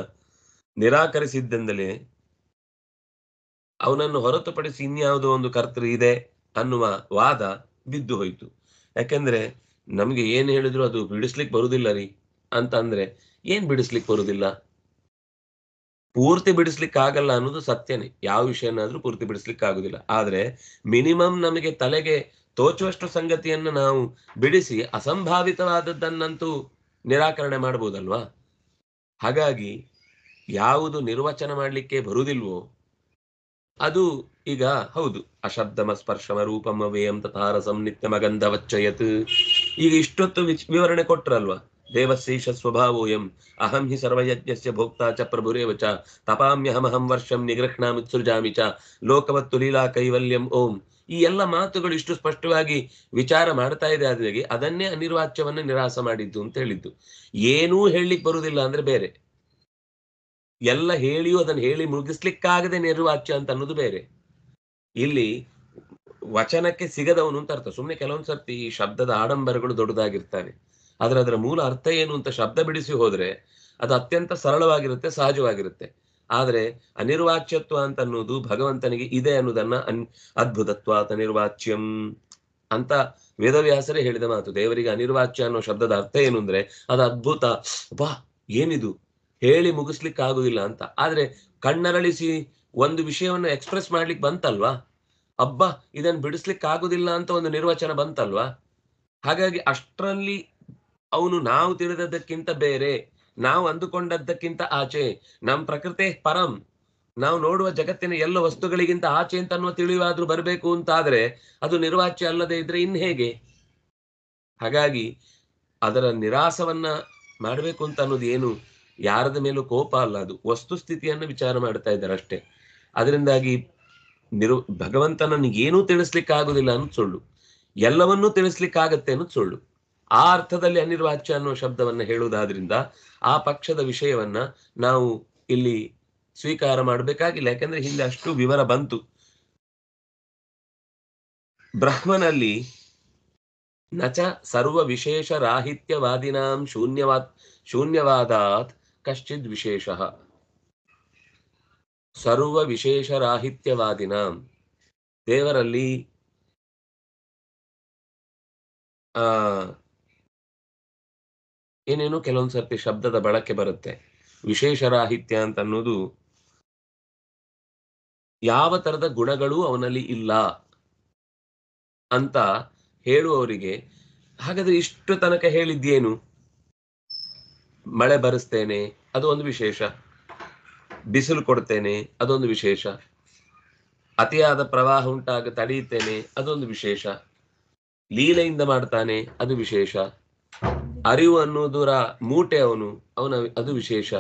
[SPEAKER 1] ನಿರಾಕರಿಸಿದ್ದೆಂದಲೇ ಅವನನ್ನು ಹೊರತುಪಡಿಸಿ ಇನ್ಯಾವುದೋ ಒಂದು ಕರ್ತೃ ಇದೆ ಅನ್ನುವ ವಾದ ಬಿದ್ದು ಹೋಯ್ತು. ಯಾಕೆಂದ್ರೆ ನಮ್ಗೆ ಏನ್ ಹೇಳಿದ್ರು ಅದು ಬಿಡಿಸ್ಲಿಕ್ಕೆ ಬರುದಿಲ್ಲ ರೀ ಅಂತ ಅಂದ್ರೆ ಏನ್ ಬಿಡಿಸ್ಲಿಕ್ಕೆ ಬರುದಿಲ್ಲ? ಪೂರ್ತಿ ಬಿಡಿಸ್ಲಿಕ್ಕೆ ಆಗಲ್ಲ ಅನ್ನೋದು ಸತ್ಯನೇ. ಯಾವ ವಿಷಯನಾದ್ರೂ ಪೂರ್ತಿ ಬಿಡಿಸ್ಲಿಕ್ಕೆ ಆಗುದಿಲ್ಲ. ಆದ್ರೆ ಮಿನಿಮಮ್ ನಮಗೆ ತಲೆಗೆ ತೋಚುವಷ್ಟು ಸಂಗತಿಯನ್ನು ನಾವು ಬಿಡಿಸಿ ಅಸಂಭಾವಿತವಾದದ್ದನ್ನಂತೂ ನಿರಾಕರಣೆ ಮಾಡಬಹುದಲ್ವಾ? ಹಾಗಾಗಿ ಯಾವುದು ನಿರ್ವಚನ ಮಾಡ್ಲಿಕ್ಕೆ ಬರುವುದಿಲ್ವೋ ಅದು ಈಗ ಹೌದು. ಅಶಬ್ದಮ ಸ್ಪರ್ಶಮ ರೂಪಮ ವೇಯಂ ತಥಾರಸಂ ನಿತ್ಯಮಗಂಧವಚ್ಚಯತ್. ಈಗ ಇಷ್ಟೊತ್ತು ವಿವರಣೆ ಕೊಟ್ರಲ್ವಾ? ದೇವಶೇಷ ಸ್ವಭಾವೋಯಂ ಅಹಂ ಹಿ ಸರ್ವಯಜ್ಞಸ್ಯ ಭೋಕ್ತಾ ಚ ಪ್ರಭುರೇವ ಚ ತಪಾಮ್ಯಹಮಹಂ ವರ್ಷಂ ನಿಗೃಹ್ಣಾಮಿತ್ಸೃಜಾಮಿ ಚ ಲೋಕವತ್ತು ಲೀಲಾ ಕೈವಲ್ಯಂ ಓಂ. ಈ ಎಲ್ಲ ಮಾತುಗಳು ಇಷ್ಟು ಸ್ಪಷ್ಟವಾಗಿ ವಿಚಾರ ಮಾಡ್ತಾ ಇದೆ. ಆದ್ರೆ ಅದನ್ನೇ ಅನಿರ್ವಾಚ್ಯವನ್ನ ನಿರಾಸ ಮಾಡಿದ್ದು ಅಂತ ಹೇಳಿದ್ದು. ಏನೂ ಹೇಳಲಿಕ್ಕೆ ಬರುವುದಿಲ್ಲ ಅಂದ್ರೆ ಬೇರೆ, ಎಲ್ಲ ಹೇಳಿಯೂ ಅದನ್ನು ಹೇಳಿ ಮುಗಿಸ್ಲಿಕ್ಕಾಗದೆ ನಿರ್ವಾಚ್ಯ ಅಂತ ಅನ್ನೋದು ಬೇರೆ. ಇಲ್ಲಿ ವಚನಕ್ಕೆ ಸಿಗದವನು ಅಂತ ಅರ್ಥ. ಸುಮ್ಮನೆ ಕೆಲವೊಂದು ಸರ್ತಿ ಈ ಶಬ್ದದ ಆಡಂಬರಗಳು ದೊಡ್ಡದಾಗಿರ್ತವೆ. ಆದ್ರೆ ಅದರ ಮೂಲ ಅರ್ಥ ಏನು ಅಂತ ಶಬ್ದ ಬಿಡಿಸಿ ಹೋದ್ರೆ ಅದು ಅತ್ಯಂತ ಸರಳವಾಗಿರುತ್ತೆ, ಸಹಜವಾಗಿರುತ್ತೆ. ಆದ್ರೆ ಅನಿರ್ವಾಚ್ಯತ್ವ ಅಂತ ಅನ್ನೋದು ಭಗವಂತನಿಗೆ ಇದೆ ಅನ್ನೋದನ್ನ ಅದ್ಭುತತ್ವಾತ್ ಅನಿರ್ವಾಚ್ಯಂ ಅಂತ ವೇದವ್ಯಾಸರೇ ಹೇಳಿದ ಮಾತು. ದೇವರಿಗೆ ಅನಿರ್ವಾಚ್ಯ ಅನ್ನೋ ಶಬ್ದದ ಅರ್ಥ ಏನು ಅಂದ್ರೆ ಅದು ಅದ್ಭುತ, ಬಾ ಏನಿದು ಹೇಳಿ ಮುಗಿಸ್ಲಿಕ್ಕೆ ಆಗುದಿಲ್ಲ ಅಂತ. ಆದ್ರೆ ಕಣ್ಣರಳಿಸಿ ಒಂದು ವಿಷಯವನ್ನು ಎಕ್ಸ್ಪ್ರೆಸ್ ಮಾಡ್ಲಿಕ್ಕೆ ಬಂತಲ್ವಾ? ಅಬ್ಬಾ ಇದನ್ನು ಬಿಡಿಸ್ಲಿಕ್ಕೆ ಆಗುದಿಲ್ಲ ಅಂತ ಒಂದು ನಿರ್ವಚನ ಬಂತಲ್ವಾ? ಹಾಗಾಗಿ ಅಷ್ಟರಲ್ಲಿ ಅವನು ನಾವು ತಿಳಿದದ್ದಕ್ಕಿಂತ ಬೇರೆ, ನಾವು ಅಂದುಕೊಂಡದ್ದಕ್ಕಿಂತ ಆಚೆ, ನಮ್ಮ ಪ್ರಕೃತಿ ಪರಂ, ನಾವು ನೋಡುವ ಜಗತ್ತಿನ ಎಲ್ಲ ವಸ್ತುಗಳಿಗಿಂತ ಆಚೆ ಅಂತ ಅನ್ನುವ ತಿಳಿವಾದ್ರೂ ಬರಬೇಕು ಅಂತಾದ್ರೆ ಅದು ನಿರ್ವಾಚ್ಯ ಅಲ್ಲದೆ ಇದ್ರೆ ಇನ್ ಹೇಗೆ? ಹಾಗಾಗಿ ಅದರ ನಿರಾಸವನ್ನ ಮಾಡಬೇಕು ಅಂತ ಅನ್ನೋದು ಏನು ಯಾರದ ಮೇಲೂ ಕೋಪ ಅಲ್ಲ, ಅದು ವಸ್ತುಸ್ಥಿತಿಯನ್ನು ವಿಚಾರ ಮಾಡ್ತಾ ಇದ್ದಾರೆ ಅಷ್ಟೇ. ಅದರಿಂದಾಗಿ ಭಗವಂತನನ್ನು ಏನೂ ತಿಳಿಸ್ಲಿಕ್ಕೆ ಆಗುದಿಲ್ಲ ಅನ್ನೋದು ಸುಳ್ಳು, ಎಲ್ಲವನ್ನೂ ತಿಳಿಸ್ಲಿಕ್ಕಾಗತ್ತೆ ಅನ್ನೋದು ಸುಳ್ಳು. ಆ ಅರ್ಥದಲ್ಲಿ ಅನಿರ್ವಾಚ್ಯ ಅನ್ನುವ ಶಬ್ದವನ್ನ ಹೇಳುವುದಾದ್ರಿಂದ ಆ ಪಕ್ಷದ ವಿಷಯವನ್ನ ನಾವು ಇಲ್ಲಿ ಸ್ವೀಕಾರ ಮಾಡಬೇಕಾಗಿಲ್ಲ. ಯಾಕಂದ್ರೆ ಹಿಂದೆ ಅಷ್ಟು ವಿವರ ಬಂತು. ಬ್ರಹ್ಮನಲ್ಲಿ ನಚ ಸರ್ವ ವಿಶೇಷ ರಾಹಿತ್ಯವಾದಿನಾಂ ಶೂನ್ಯವಾದಾತ್ ಕಶ್ಚಿದ್ ವಿಶೇಷ. ಸರ್ವ ವಿಶೇಷ ರಾಹಿತ್ಯವಾದಿನಾಂ, ದೇವರಲ್ಲಿ ಏನೇನು ಕೆಲವೊಂದು ಸರ್ತಿ ಶಬ್ದದ ಬಳಕೆ ಬರುತ್ತೆ. ವಿಶೇಷ ರಾಹಿತ್ಯ ಅಂತ ಅನ್ನೋದು ಯಾವ ತರದ ಗುಣಗಳೂ ಅವನಲ್ಲಿ ಇಲ್ಲ ಅಂತ ಹೇಳುವವರಿಗೆ, ಹಾಗಾದ್ರೆ ಇಷ್ಟು ತನಕ ಹೇಳಿದ್ದೇನು? ಮಳೆ ಬರೆಸ್ತೇನೆ ಅದು ಒಂದು ವಿಶೇಷ, ಬಿಸಿಲು ಕೊಡ್ತೇನೆ ಅದೊಂದು ವಿಶೇಷ, ಅತಿಯಾದ ಪ್ರವಾಹ ಉಂಟಾಗ ತಡೆಯುತ್ತೇನೆ ಅದೊಂದು ವಿಶೇಷ, ಲೀಲೆಯಿಂದ ಮಾಡ್ತಾನೆ ಅದು ವಿಶೇಷ, ಅರಿವು ಅನ್ನೋದರ ಮೂಟೆ ಅದು ವಿಶೇಷ.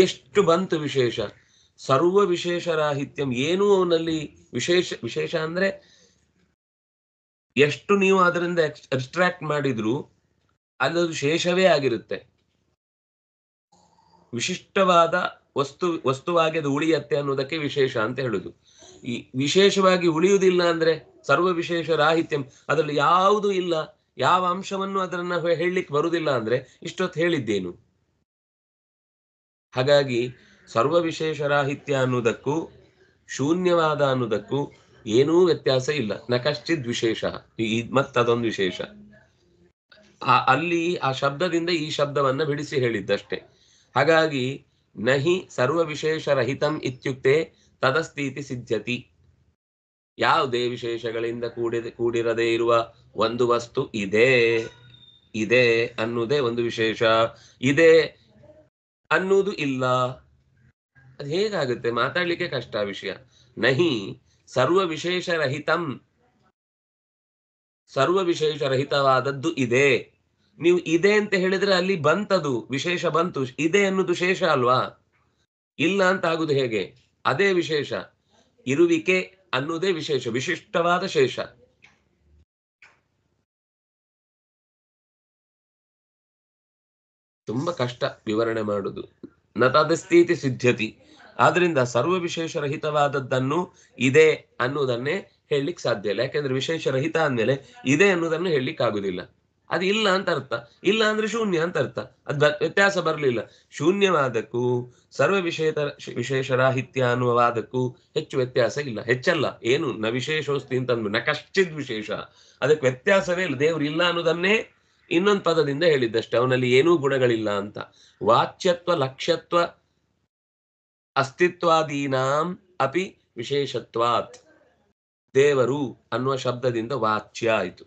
[SPEAKER 1] ಎಷ್ಟು ಬಂತು ವಿಶೇಷ? ಸರ್ವ ವಿಶೇಷ ರಾಹಿತ್ಯಂ, ಏನೂ ಅವನಲ್ಲಿ ವಿಶೇಷ ಅಂದ್ರೆ ಎಷ್ಟು ನೀವು ಅದರಿಂದ ಎಕ್ಸ್ಟ್ರಾಕ್ಟ್ ಮಾಡಿದ್ರು ಅಲ್ಲದು ಶೇಷವೇ ಆಗಿರುತ್ತೆ. ವಿಶಿಷ್ಟವಾದ ವಸ್ತುವಾಗಿ ಅದು ಉಳಿಯತ್ತೆ ಅನ್ನೋದಕ್ಕೆ ವಿಶೇಷ ಅಂತ ಹೇಳುದು. ಈ ವಿಶೇಷವಾಗಿ ಉಳಿಯುವುದಿಲ್ಲ ಅಂದ್ರೆ ಸರ್ವ ವಿಶೇಷ ರಾಹಿತ್ಯಂ, ಅದರಲ್ಲಿ ಯಾವುದೂ ಇಲ್ಲ, ಯಾವ ಅಂಶವನ್ನು ಅದನ್ನ ಹೇಳಲಿಕ್ಕೆ ಬರುವುದಿಲ್ಲ ಅಂದ್ರೆ ಇಷ್ಟೊತ್ತು ಹೇಳಿದ್ದೇನು? ಹಾಗಾಗಿ ಸರ್ವ ವಿಶೇಷ ರಾಹಿತ್ಯ ಅನ್ನುವುದಕ್ಕೂ ಶೂನ್ಯವಾದ ಅನ್ನುವುದಕ್ಕೂ ಏನೂ ವ್ಯತ್ಯಾಸ ಇಲ್ಲ. ನ ಕಶ್ಚಿದ್ ವಿಶೇಷ, ಮತ್ತದೊಂದು ವಿಶೇಷ. ಅಲ್ಲಿ ಆ ಶಬ್ದದಿಂದ ಈ ಶಬ್ದವನ್ನ ಬಿಡಿಸಿ ಹೇಳಿದ್ದಷ್ಟೇ. ಹಾಗಾಗಿ ನಹಿ ಸರ್ವ ವಿಶೇಷ ರಹಿತಂ ಇತ್ಯುಕ್ತೆ ತದಸ್ತೀತಿ ಸಿದ್ಧ್ಯತಿ. ಯಾವುದೇ ವಿಶೇಷಗಳಿಂದ ಕೂಡಿರದೇ ಇರುವ ಒಂದು ವಸ್ತು ಇದೆ ಅನ್ನುವುದೇ ಒಂದು ವಿಶೇಷ. ಇದೆ ಅನ್ನುವುದು ಇಲ್ಲ. ಅದು ಹೇಗಾಗುತ್ತೆ? ಮಾತಾಡ್ಲಿಕ್ಕೆ ಕಷ್ಟ ವಿಷಯ. ನಹಿ ಸರ್ವ ವಿಶೇಷರಹಿತಂ, ಸರ್ವ ವಿಶೇಷರಹಿತವಾದದ್ದು ಇದೆ. ನೀವು ಇದೆ ಅಂತ ಹೇಳಿದ್ರೆ ಅಲ್ಲಿ ಬಂತದು ವಿಶೇಷ ಬಂತು. ಇದೆ ಅನ್ನೋದು ಶೇಷ ಅಲ್ವಾ? ಇಲ್ಲ ಅಂತ ಆಗುದು ಹೇಗೆ? ಅದೇ ವಿಶೇಷ. ಇರುವಿಕೆ ಅನ್ನುವುದೇ ವಿಶೇಷ, ವಿಶಿಷ್ಟವಾದ ಶೇಷ. ತುಂಬಾ ಕಷ್ಟ ವಿವರಣೆ ಮಾಡುದು. ನ ತದಸ್ಥಿತಿ ಸಿದ್ಧ್ಯತಿ. ಆದ್ರಿಂದ ಸರ್ವ ವಿಶೇಷ ರಹಿತವಾದದ್ದನ್ನು ಇದೆ ಅನ್ನುವುದನ್ನೇ ಹೇಳಲಿಕ್ಕೆ ಸಾಧ್ಯ ಇಲ್ಲ. ಯಾಕೆಂದ್ರೆ ವಿಶೇಷ ರಹಿತ ಅಂದ್ಮೇಲೆ ಇದೆ ಅನ್ನುವುದನ್ನು ಹೇಳಲಿಕ್ಕೆ ಆಗುದಿಲ್ಲ. ಅದು ಇಲ್ಲ ಅಂತ ಅರ್ಥ. ಇಲ್ಲ ಅಂದ್ರೆ ಶೂನ್ಯ ಅಂತ ಅರ್ಥ. ಅದು ವ್ಯತ್ಯಾಸ ಬರಲಿಲ್ಲ. ಶೂನ್ಯವಾದಕ್ಕೂ ಸರ್ವ ವಿಶೇಷರಾಹಿತ್ಯ ಅನ್ನುವ ವಾದಕ್ಕೂ ಹೆಚ್ಚು ವ್ಯತ್ಯಾಸ ಇಲ್ಲ. ಹೆಚ್ಚಲ್ಲ. ಏನು ನ ವಿಶೇಷೋಸ್ತಿ ಅಂತಂದ್ರು ನ ಕಶ್ಚಿದ್ ವಿಶೇಷ. ಅದಕ್ಕೆ ವ್ಯತ್ಯಾಸವೇ ಇಲ್ಲ. ದೇವ್ರು ಇಲ್ಲ ಅನ್ನೋದನ್ನೇ ಇನ್ನೊಂದು ಪದದಿಂದ ಹೇಳಿದ್ದಷ್ಟೇ. ಅವನಲ್ಲಿ ಏನೂ ಗುಣಗಳಿಲ್ಲ ಅಂತ. ವಾಚ್ಯತ್ವ ಲಕ್ಷ್ಯತ್ವ ಅಸ್ತಿತ್ವಾದೀನಾಂ ಅಪಿ ವಿಶೇಷತ್ವಾತ್. ದೇವರು ಅನ್ನುವ ಶಬ್ದದಿಂದ ವಾಚ್ಯ ಆಯಿತು.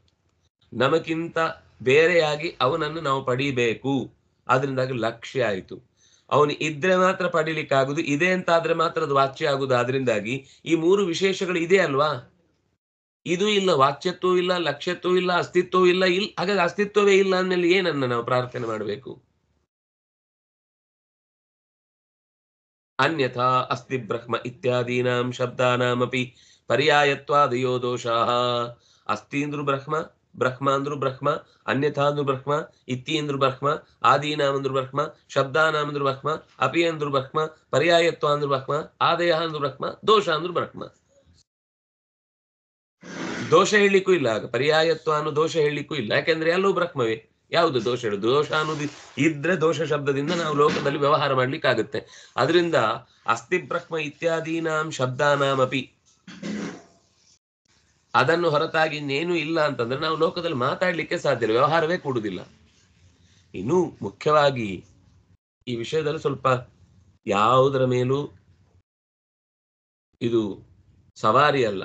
[SPEAKER 1] ನಮಗಿಂತ ಬೇರೆಯಾಗಿ ಅವನನ್ನು ನಾವು ಪಡಿಬೇಕು, ಆದ್ರಿಂದಾಗಿ ಲಕ್ಷ್ಯ ಆಯಿತು. ಅವನು ಇದ್ರೆ ಮಾತ್ರ ಪಡಿಲಿಕ್ಕಾಗುದು. ಇದೆ ಅಂತ ಆದ್ರೆ ಮಾತ್ರ ಅದು ವಾಚ್ಯ ಆಗುದು. ಆದ್ರಿಂದಾಗಿ ಈ ಮೂರು ವಿಶೇಷಗಳು ಇದೆ ಅಲ್ವಾ? ಇದು ಇಲ್ಲ, ವಾಚ್ಯತ್ವೂ ಇಲ್ಲ, ಲಕ್ಷ್ಯತ್ವೂ ಇಲ್ಲ, ಅಸ್ತಿತ್ವವೂ ಇಲ್ಲ. ಹಾಗಾಗಿ ಅಸ್ತಿತ್ವವೇ ಇಲ್ಲ ಅಂದ್ಮೇಲೆ ಏನನ್ನ ನಾವು ಪ್ರಾರ್ಥನೆ ಮಾಡಬೇಕು? ಅನ್ಯಥಾ ಅಸ್ತಿ ಬ್ರಹ್ಮ ಇತ್ಯಾದೀನಾಂ ಶಬ್ದಾನಾಮಪಿ ಪರ್ಯಾಯತ್ವಾದಯೋ ದೋಷಾಃ. ಅಸ್ತಿ ಅಂದ್ರು ಬ್ರಹ್ಮ, ಬ್ರಹ್ಮ ಅಂದ್ರು ಬ್ರಹ್ಮ, ಅನ್ಯಥಾ ಅಂದ್ರು ಬ್ರಹ್ಮ, ಇತ್ತಿ ಅಂದ್ರು ಬ್ರಹ್ಮ, ಆದೀನಾಂ ಅಂದ್ರು ಬ್ರಹ್ಮ, ಶಬ್ದಾನಾಂ ಅಂದ್ರು ಬ್ರಹ್ಮ, ಅಪಿ ಅಂದ್ರು ಬ್ರಹ್ಮ, ಪರ್ಯಾಯತ್ವ ಅಂದ್ರು ಬ್ರಹ್ಮ, ಆದಯ ಅಂದ್ರು ಬ್ರಹ್ಮ, ದೋಷ ಅಂದ್ರು ಬ್ರಹ್ಮ. ದೋಷ ಹೇಳಲಿಕ್ಕೂ ಇಲ್ಲ. ಆಗ ಪರ್ಯಾಯತ್ವ ಅನ್ನೋ ದೋಷ ಹೇಳಲಿಕ್ಕೂ ಇಲ್ಲ. ಯಾಕೆಂದ್ರೆ ಎಲ್ಲವೂ ಬ್ರಹ್ಮವೇ. ಯಾವುದು ದೋಷ ಹೇಳುದು? ದೋಷ ಅನ್ನೋದು ಇದ್ರೆ ದೋಷ ಶಬ್ದದಿಂದ ನಾವು ಲೋಕದಲ್ಲಿ ವ್ಯವಹಾರ ಮಾಡ್ಲಿಕ್ಕಾಗುತ್ತೆ. ಅದರಿಂದ ಅಸ್ತಿ ಬ್ರಹ್ಮ ಇತ್ಯಾದೀನಾಂ ಶಬ್ದಾನಾಮಪಿ, ಅದನ್ನು ಹೊರತಾಗಿ ಇನ್ನೇನು ಇಲ್ಲ ಅಂತಂದ್ರೆ ನಾವು ಲೋಕದಲ್ಲಿ ಮಾತಾಡ್ಲಿಕ್ಕೆ ಸಾಧ್ಯ ಇಲ್ಲ, ವ್ಯವಹಾರವೇ ಕೂಡುದಿಲ್ಲ. ಇನ್ನು ಮುಖ್ಯವಾಗಿ ಈ ವಿಷಯದಲ್ಲಿ ಸ್ವಲ್ಪ ಯಾವುದರ ಮೇಲೂ ಇದು ಸವಾರಿ ಅಲ್ಲ.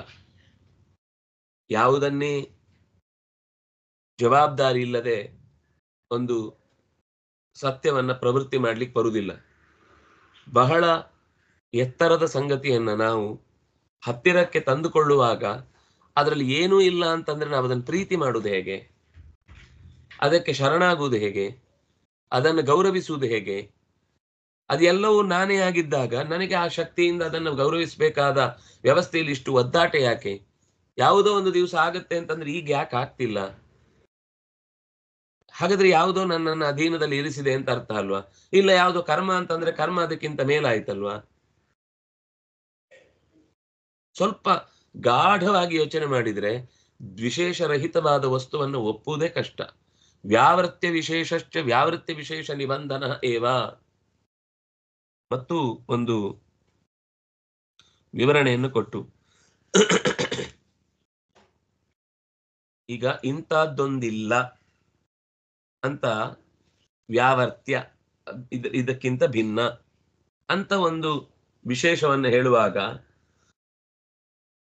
[SPEAKER 1] ಯಾವುದನ್ನೇ ಜವಾಬ್ದಾರಿ ಇಲ್ಲದೆ ಒಂದು ಸತ್ಯವನ್ನ ಪ್ರವೃತ್ತಿ ಮಾಡ್ಲಿಕ್ಕೆ ಬರುವುದಿಲ್ಲ. ಬಹಳ ಎತ್ತರದ ಸಂಗತಿಯನ್ನ ನಾವು ಹತ್ತಿರಕ್ಕೆ ತಂದುಕೊಳ್ಳುವಾಗ ಅದರಲ್ಲಿ ಏನೂ ಇಲ್ಲ ಅಂತಂದ್ರೆ ನಾವು ಅದನ್ನು ಪ್ರೀತಿ ಮಾಡುವುದು ಹೇಗೆ? ಅದಕ್ಕೆ ಶರಣಾಗುವುದು ಹೇಗೆ? ಅದನ್ನು ಗೌರವಿಸುವುದು ಹೇಗೆ? ಅದೆಲ್ಲವೂ ನಾನೇ ಆಗಿದ್ದಾಗ ನನಗೆ ಆ ಶಕ್ತಿಯಿಂದ ಅದನ್ನು ಗೌರವಿಸಬೇಕಾದ ವ್ಯವಸ್ಥೆಯಲ್ಲಿ ಇಷ್ಟು ಒದ್ದಾಟ ಯಾಕೆ? ಯಾವುದೋ ಒಂದು ದಿವಸ ಆಗತ್ತೆ ಅಂತಂದ್ರೆ ಈಗ ಯಾಕೆ ಆಗ್ತಿಲ್ಲ? ಹಾಗಾದ್ರೆ ಯಾವುದೋ ನನ್ನನ್ನು ಅಧೀನದಲ್ಲಿ ಇರಿಸಿದೆ ಅಂತ ಅರ್ಥ ಅಲ್ವಾ? ಇಲ್ಲ, ಯಾವುದೋ ಕರ್ಮ ಅಂತಂದ್ರೆ ಕರ್ಮ ಅದಕ್ಕಿಂತ ಮೇಲಾಯ್ತಲ್ವಾ? ಸ್ವಲ್ಪ ಗಾಢವಾಗಿ ಯೋಚನೆ ಮಾಡಿದ್ರೆ ವಿಶೇಷರಹಿತವಾದ ವಸ್ತುವನ್ನು ಒಪ್ಪುವುದೇ ಕಷ್ಟ. ವ್ಯಾವೃತ್ಯ ವಿಶೇಷಶ್ಚ ವ್ಯಾವೃತ್ಯ ವಿಶೇಷ ನಿಬಂಧನ ಏವ. ಮತ್ತು ಒಂದು ವಿವರಣೆಯನ್ನು ಕೊಟ್ಟು, ಈಗ ಇಂಥದ್ದೊಂದಿಲ್ಲ ಅಂತ ವ್ಯಾವರ್ತ್ಯ, ಇದಕ್ಕಿಂತ ಭಿನ್ನ ಅಂತ ಒಂದು ವಿಶೇಷವನ್ನು ಹೇಳುವಾಗ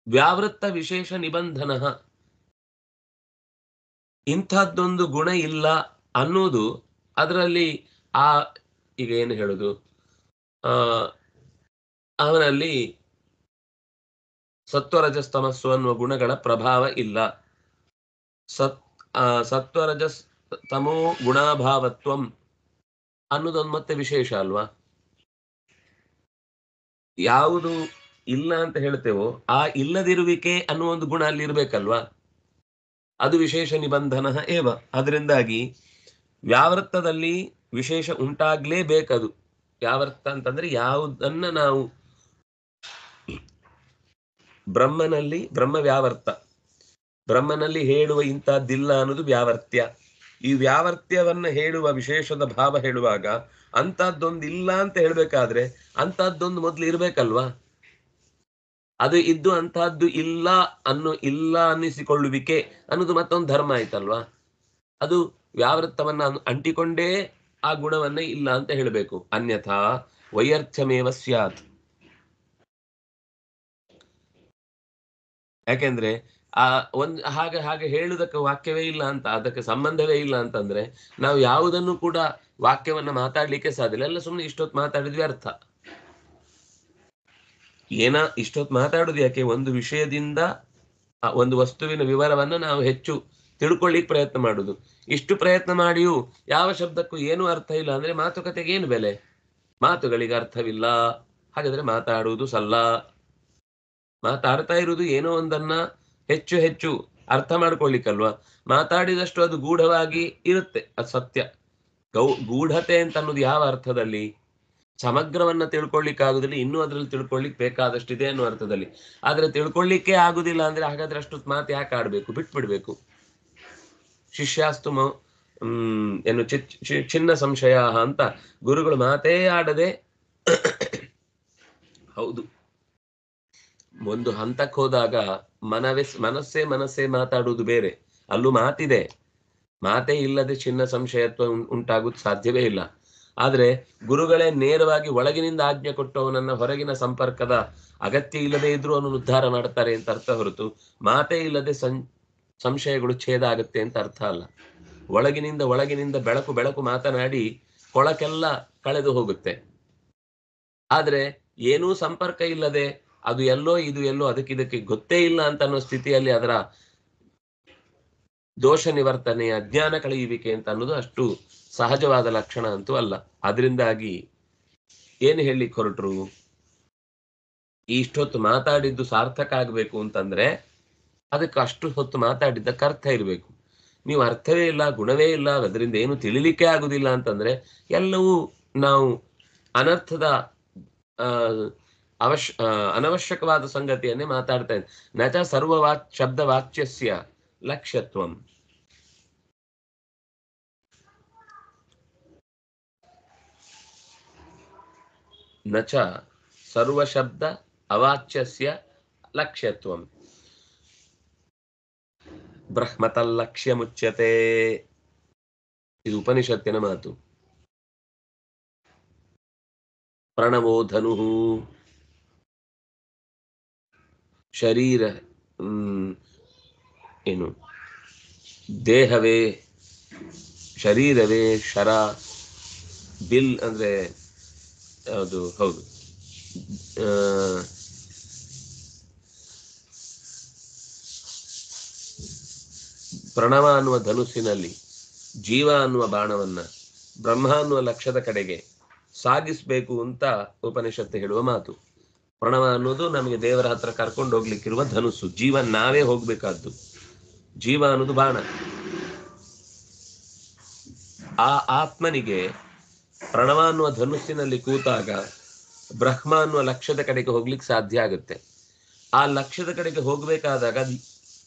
[SPEAKER 1] ವ್ಯಾವೃತ್ತ ವಿಶೇಷ ನಿಬಂಧನ, ಇಂಥದ್ದೊಂದು ಗುಣ ಇಲ್ಲ ಅನ್ನೋದು ಅದರಲ್ಲಿ ಆ ಈಗ ಏನು ಹೇಳುದು, ಅವನಲ್ಲಿ ಸತ್ವರಜಸ್ತಮಸ್ಸು ಅನ್ನುವ ಗುಣಗಳ ಪ್ರಭಾವ ಇಲ್ಲ. ಸತ್ವರಜಸ್ ತಮೋ ಗುಣಾಭಾವತ್ವಂ ಅನ್ನೋದೊಂದು ಮತ್ತೆ ವಿಶೇಷ ಅಲ್ವಾ? ಯಾವುದು ಇಲ್ಲ ಅಂತ ಹೇಳ್ತೇವೋ ಆ ಇಲ್ಲದಿರುವಿಕೆ ಅನ್ನುವ ಒಂದು ಗುಣ ಅಲ್ಲಿ ಇರ್ಬೇಕಲ್ವಾ? ಅದು ವಿಶೇಷ ನಿಬಂಧನ ಏವ. ಅದರಿಂದಾಗಿ ವ್ಯಾವೃತ್ತದಲ್ಲಿ ವಿಶೇಷ ಉಂಟಾಗ್ಲೇಬೇಕದು. ವ್ಯಾವೃತ್ತ ಅಂತಂದ್ರೆ ಯಾವುದನ್ನ ನಾವು ಬ್ರಹ್ಮನಲ್ಲಿ, ಬ್ರಹ್ಮ ವ್ಯಾವರ್ತ, ಬ್ರಹ್ಮನಲ್ಲಿ ಹೇಳುವ ಇಂಥದ್ದಿಲ್ಲ ಅನ್ನೋದು ವ್ಯಾವರ್ತ್ಯ. ಈ ವ್ಯಾವರ್ತ್ಯವನ್ನ ಹೇಳುವ ವಿಶೇಷದ ಭಾವ ಹೇಳುವಾಗ ಅಂತಹದ್ದೊಂದು ಇಲ್ಲ ಅಂತ ಹೇಳ್ಬೇಕಾದ್ರೆ ಅಂತಹದ್ದೊಂದು ಮೊದಲು ಇರ್ಬೇಕಲ್ವಾ? ಅದು ಇದ್ದು ಅಂತಹದ್ದು ಇಲ್ಲ ಇಲ್ಲ ಅನ್ನಿಸಿಕೊಳ್ಳುವಿಕೆ ಅನ್ನೋದು ಮತ್ತೊಂದು ಧರ್ಮ ಆಯ್ತಲ್ವಾ? ಅದು ವ್ಯಾವೃತ್ತವನ್ನ ಅಂಟಿಕೊಂಡೇ ಆ ಗುಣವನ್ನ ಇಲ್ಲ ಅಂತ ಹೇಳಬೇಕು. ಅನ್ಯಥಾ ವೈಯರ್ಥ್ಯಮೇವ ಸ್ಯಾತ್. ಯಾಕೆಂದ್ರೆ ಹಾಗೆ ಹಾಗೆ ಹೇಳುವುದಕ್ಕೆ ವಾಕ್ಯವೇ ಇಲ್ಲ ಅಂತ, ಅದಕ್ಕೆ ಸಂಬಂಧವೇ ಇಲ್ಲ ಅಂತಂದ್ರೆ ನಾವು ಯಾವುದನ್ನು ಕೂಡ ವಾಕ್ಯವನ್ನ ಮಾತಾಡ್ಲಿಕ್ಕೆ ಸಾಧ್ಯ ಎಲ್ಲ. ಸುಮ್ಮನೆ ಇಷ್ಟೊತ್ತು ಮಾತಾಡಿದ್ವಿ ಅರ್ಥ ಇಷ್ಟೊತ್ತು ಮಾತಾಡುದು ಯಾಕೆ? ಒಂದು ವಿಷಯದಿಂದ ಒಂದು ವಸ್ತುವಿನ ವಿವರವನ್ನು ನಾವು ಹೆಚ್ಚು ತಿಳ್ಕೊಳ್ಳಿಕ್ ಪ್ರಯತ್ನ ಮಾಡುದು. ಇಷ್ಟು ಪ್ರಯತ್ನ ಮಾಡಿಯೂ ಯಾವ ಶಬ್ದಕ್ಕೂ ಏನೂ ಅರ್ಥ ಇಲ್ಲ ಅಂದ್ರೆ ಮಾತುಕತೆಗೆ ಏನು ಬೆಲೆ? ಮಾತುಗಳಿಗೆ ಅರ್ಥವಿಲ್ಲ. ಹಾಗಾದ್ರೆ ಮಾತಾಡುವುದು ಸಲ್ಲ. ಮಾತಾಡ್ತಾ ಇರುವುದು ಏನೋ ಒಂದನ್ನ ಹೆಚ್ಚು ಹೆಚ್ಚು ಅರ್ಥ ಮಾಡ್ಕೊಳ್ಳಿಕ್ಕಲ್ವಾ? ಮಾತಾಡಿದಷ್ಟು ಅದು ಗೂಢವಾಗಿ ಇರುತ್ತೆ, ಅದು ಸತ್ಯ. ಗೂಢತೆ ಅಂತ ಅನ್ನೋದು ಯಾವ ಅರ್ಥದಲ್ಲಿ? ಸಮಗ್ರವನ್ನ ತಿಳ್ಕೊಳ್ಳಿಕ್ಕಾಗುದಿಲ್ಲ, ಇನ್ನೂ ಅದ್ರಲ್ಲಿ ತಿಳ್ಕೊಳ್ಳಿಕ್ ಬೇಕಾದಷ್ಟಿದೆ ಅನ್ನೋ ಅರ್ಥದಲ್ಲಿ. ಆದ್ರೆ ತಿಳ್ಕೊಳ್ಳಿಕ್ಕೆ ಆಗುದಿಲ್ಲ ಅಂದ್ರೆ ಹಾಗಾದ್ರೆ ಅಷ್ಟು ಮಾತು ಯಾಕೆ ಆಡ್ಬೇಕು? ಬಿಟ್ಬಿಡ್ಬೇಕು. ಶಿಷ್ಯಾಸ್ತು ಏನು ಚಿನ್ನ ಸಂಶಯ ಅಂತ ಗುರುಗಳು ಮಾತೇ ಆಡದೆ ಹೌದು, ಒಂದು ಹಂತಕ್ಕೆ ಹೋದಾಗ ಮನಸ್ಸೇ ಮಾತಾಡುವುದು ಬೇರೆ. ಅಲ್ಲೂ ಮಾತಿದೆ, ಮಾತೇ ಇಲ್ಲದೆ ಚಿನ್ನ ಸಂಶಯತ್ವ ಉಂಟಾಗುವುದು ಸಾಧ್ಯವೇ ಇಲ್ಲ. ಆದ್ರೆ ಗುರುಗಳೇ ನೇರವಾಗಿ ಒಳಗಿನಿಂದ ಆಜ್ಞೆ ಕೊಟ್ಟವನನ್ನ ಹೊರಗಿನ ಸಂಪರ್ಕದ ಅಗತ್ಯ ಇಲ್ಲದೆ ಇದ್ರೂ ಅವನು ಉದ್ಧಾರ ಮಾಡ್ತಾರೆ ಅಂತ ಅರ್ಥ ಹೊರತು ಮಾತೇ ಇಲ್ಲದೆ ಸಂಶಯಗಳು ಛೇದ ಆಗುತ್ತೆ ಅಂತ ಅರ್ಥ ಅಲ್ಲ. ಒಳಗಿನಿಂದ ಬೆಳಕು ಮಾತನಾಡಿ ಕೊಳಕೆಲ್ಲ ಕಳೆದು ಹೋಗುತ್ತೆ. ಆದ್ರೆ ಏನೂ ಸಂಪರ್ಕ ಇಲ್ಲದೆ ಅದು ಎಲ್ಲೋ ಇದು ಎಲ್ಲೋ ಅದಕ್ಕಿದಕ್ಕೆ ಗೊತ್ತೇ ಇಲ್ಲ ಅಂತ ಅನ್ನೋ ಸ್ಥಿತಿಯಲ್ಲಿ ಅದರ ದೋಷ ನಿವರ್ತನೆ, ಅಜ್ಞಾನ ಕಳೆಯುವಿಕೆ ಅಂತ ಅನ್ನೋದು ಅಷ್ಟು ಸಹಜವಾದ ಲಕ್ಷಣ ಅಂತೂ ಅಲ್ಲ. ಅದರಿಂದಾಗಿ ಏನು ಹೇಳಿಕ್ ಹೊರಟ್ರು? ಇಷ್ಟೊತ್ತು ಮಾತಾಡಿದ್ದು ಸಾರ್ಥಕ ಆಗ್ಬೇಕು ಅಂತಂದ್ರೆ ಅದಕ್ಕೆ ಅಷ್ಟು ಹೊತ್ತು ಮಾತಾಡಿದ್ದಕ್ಕೆ ಅರ್ಥ ಇರಬೇಕು. ನೀವು ಅರ್ಥವೇ ಇಲ್ಲ, ಗುಣವೇ ಇಲ್ಲ, ಅದರಿಂದ ಏನು ತಿಳಿಲಿಕ್ಕೆ ಆಗುದಿಲ್ಲ ಅಂತಂದ್ರೆ ಎಲ್ಲವೂ ನಾವು ಅನರ್ಥದ ಅನವಶ್ಯಕವಾದ ಸಂಗತಿಯನ್ನೇ ಮಾತಾಡ್ತಾ ಇದ್ದೆ. ನಚ ಶಬ್ದವಾಚ್ಯಸ್ಯ ಲಕ್ಷ್ಯತ್ವಂ. ನಚ ಸರ್ವಶಬ್ದ ಅವಾಚ್ಯಸ್ಯ ಲಕ್ಷ್ಯತ್ವಂ ಬ್ರಹ್ಮತಲ್ಲಕ್ಷ್ಯ ಮುಚ್ಯತೆ. ಇದು ಉಪನಿಷತ್ತಿನ ಮಾತು. ಪ್ರಣವೋ ಧನು, ಶರೀರ ಏನು ದೇಹವೇ ಶರೀರವೇ ಶರ, ಬಿಲ್ ಅಂದ್ರೆ ಅದು ಹೌದು, ಪ್ರಣವ ಅನ್ನುವ ಧನುಸ್ಸಿನಲ್ಲಿ ಜೀವ ಅನ್ನುವ ಬಾಣವನ್ನ ಬ್ರಹ್ಮ ಅನ್ನುವ ಲಕ್ಷ್ಯದ ಕಡೆಗೆ ಸಾಗಿಸ್ಬೇಕು ಅಂತ ಉಪನಿಷತ್ತು ಹೇಳುವ ಮಾತು. ಪ್ರಣವ ಅನ್ನೋದು ನಮಗೆ ದೇವರ ಹತ್ರ ಕರ್ಕೊಂಡು ಹೋಗ್ಲಿಕ್ಕಿರುವ ಧನುಸ್ಸು, ಜೀವ ನಾವೇ ಹೋಗ್ಬೇಕಾದ್ದು. ಜೀವ ಅನ್ನೋದು ಬಾಣ. ಆ ಆತ್ಮನಿಗೆ ಪ್ರಣವ ಅನ್ನುವ ಧನುಸ್ಸಿನಲ್ಲಿ ಕೂತಾಗ ಬ್ರಹ್ಮ ಅನ್ನುವ ಲಕ್ಷ್ಯದ ಕಡೆಗೆ ಹೋಗ್ಲಿಕ್ಕೆ ಸಾಧ್ಯ ಆಗುತ್ತೆ. ಆ ಲಕ್ಷ್ಯದ ಕಡೆಗೆ ಹೋಗ್ಬೇಕಾದಾಗ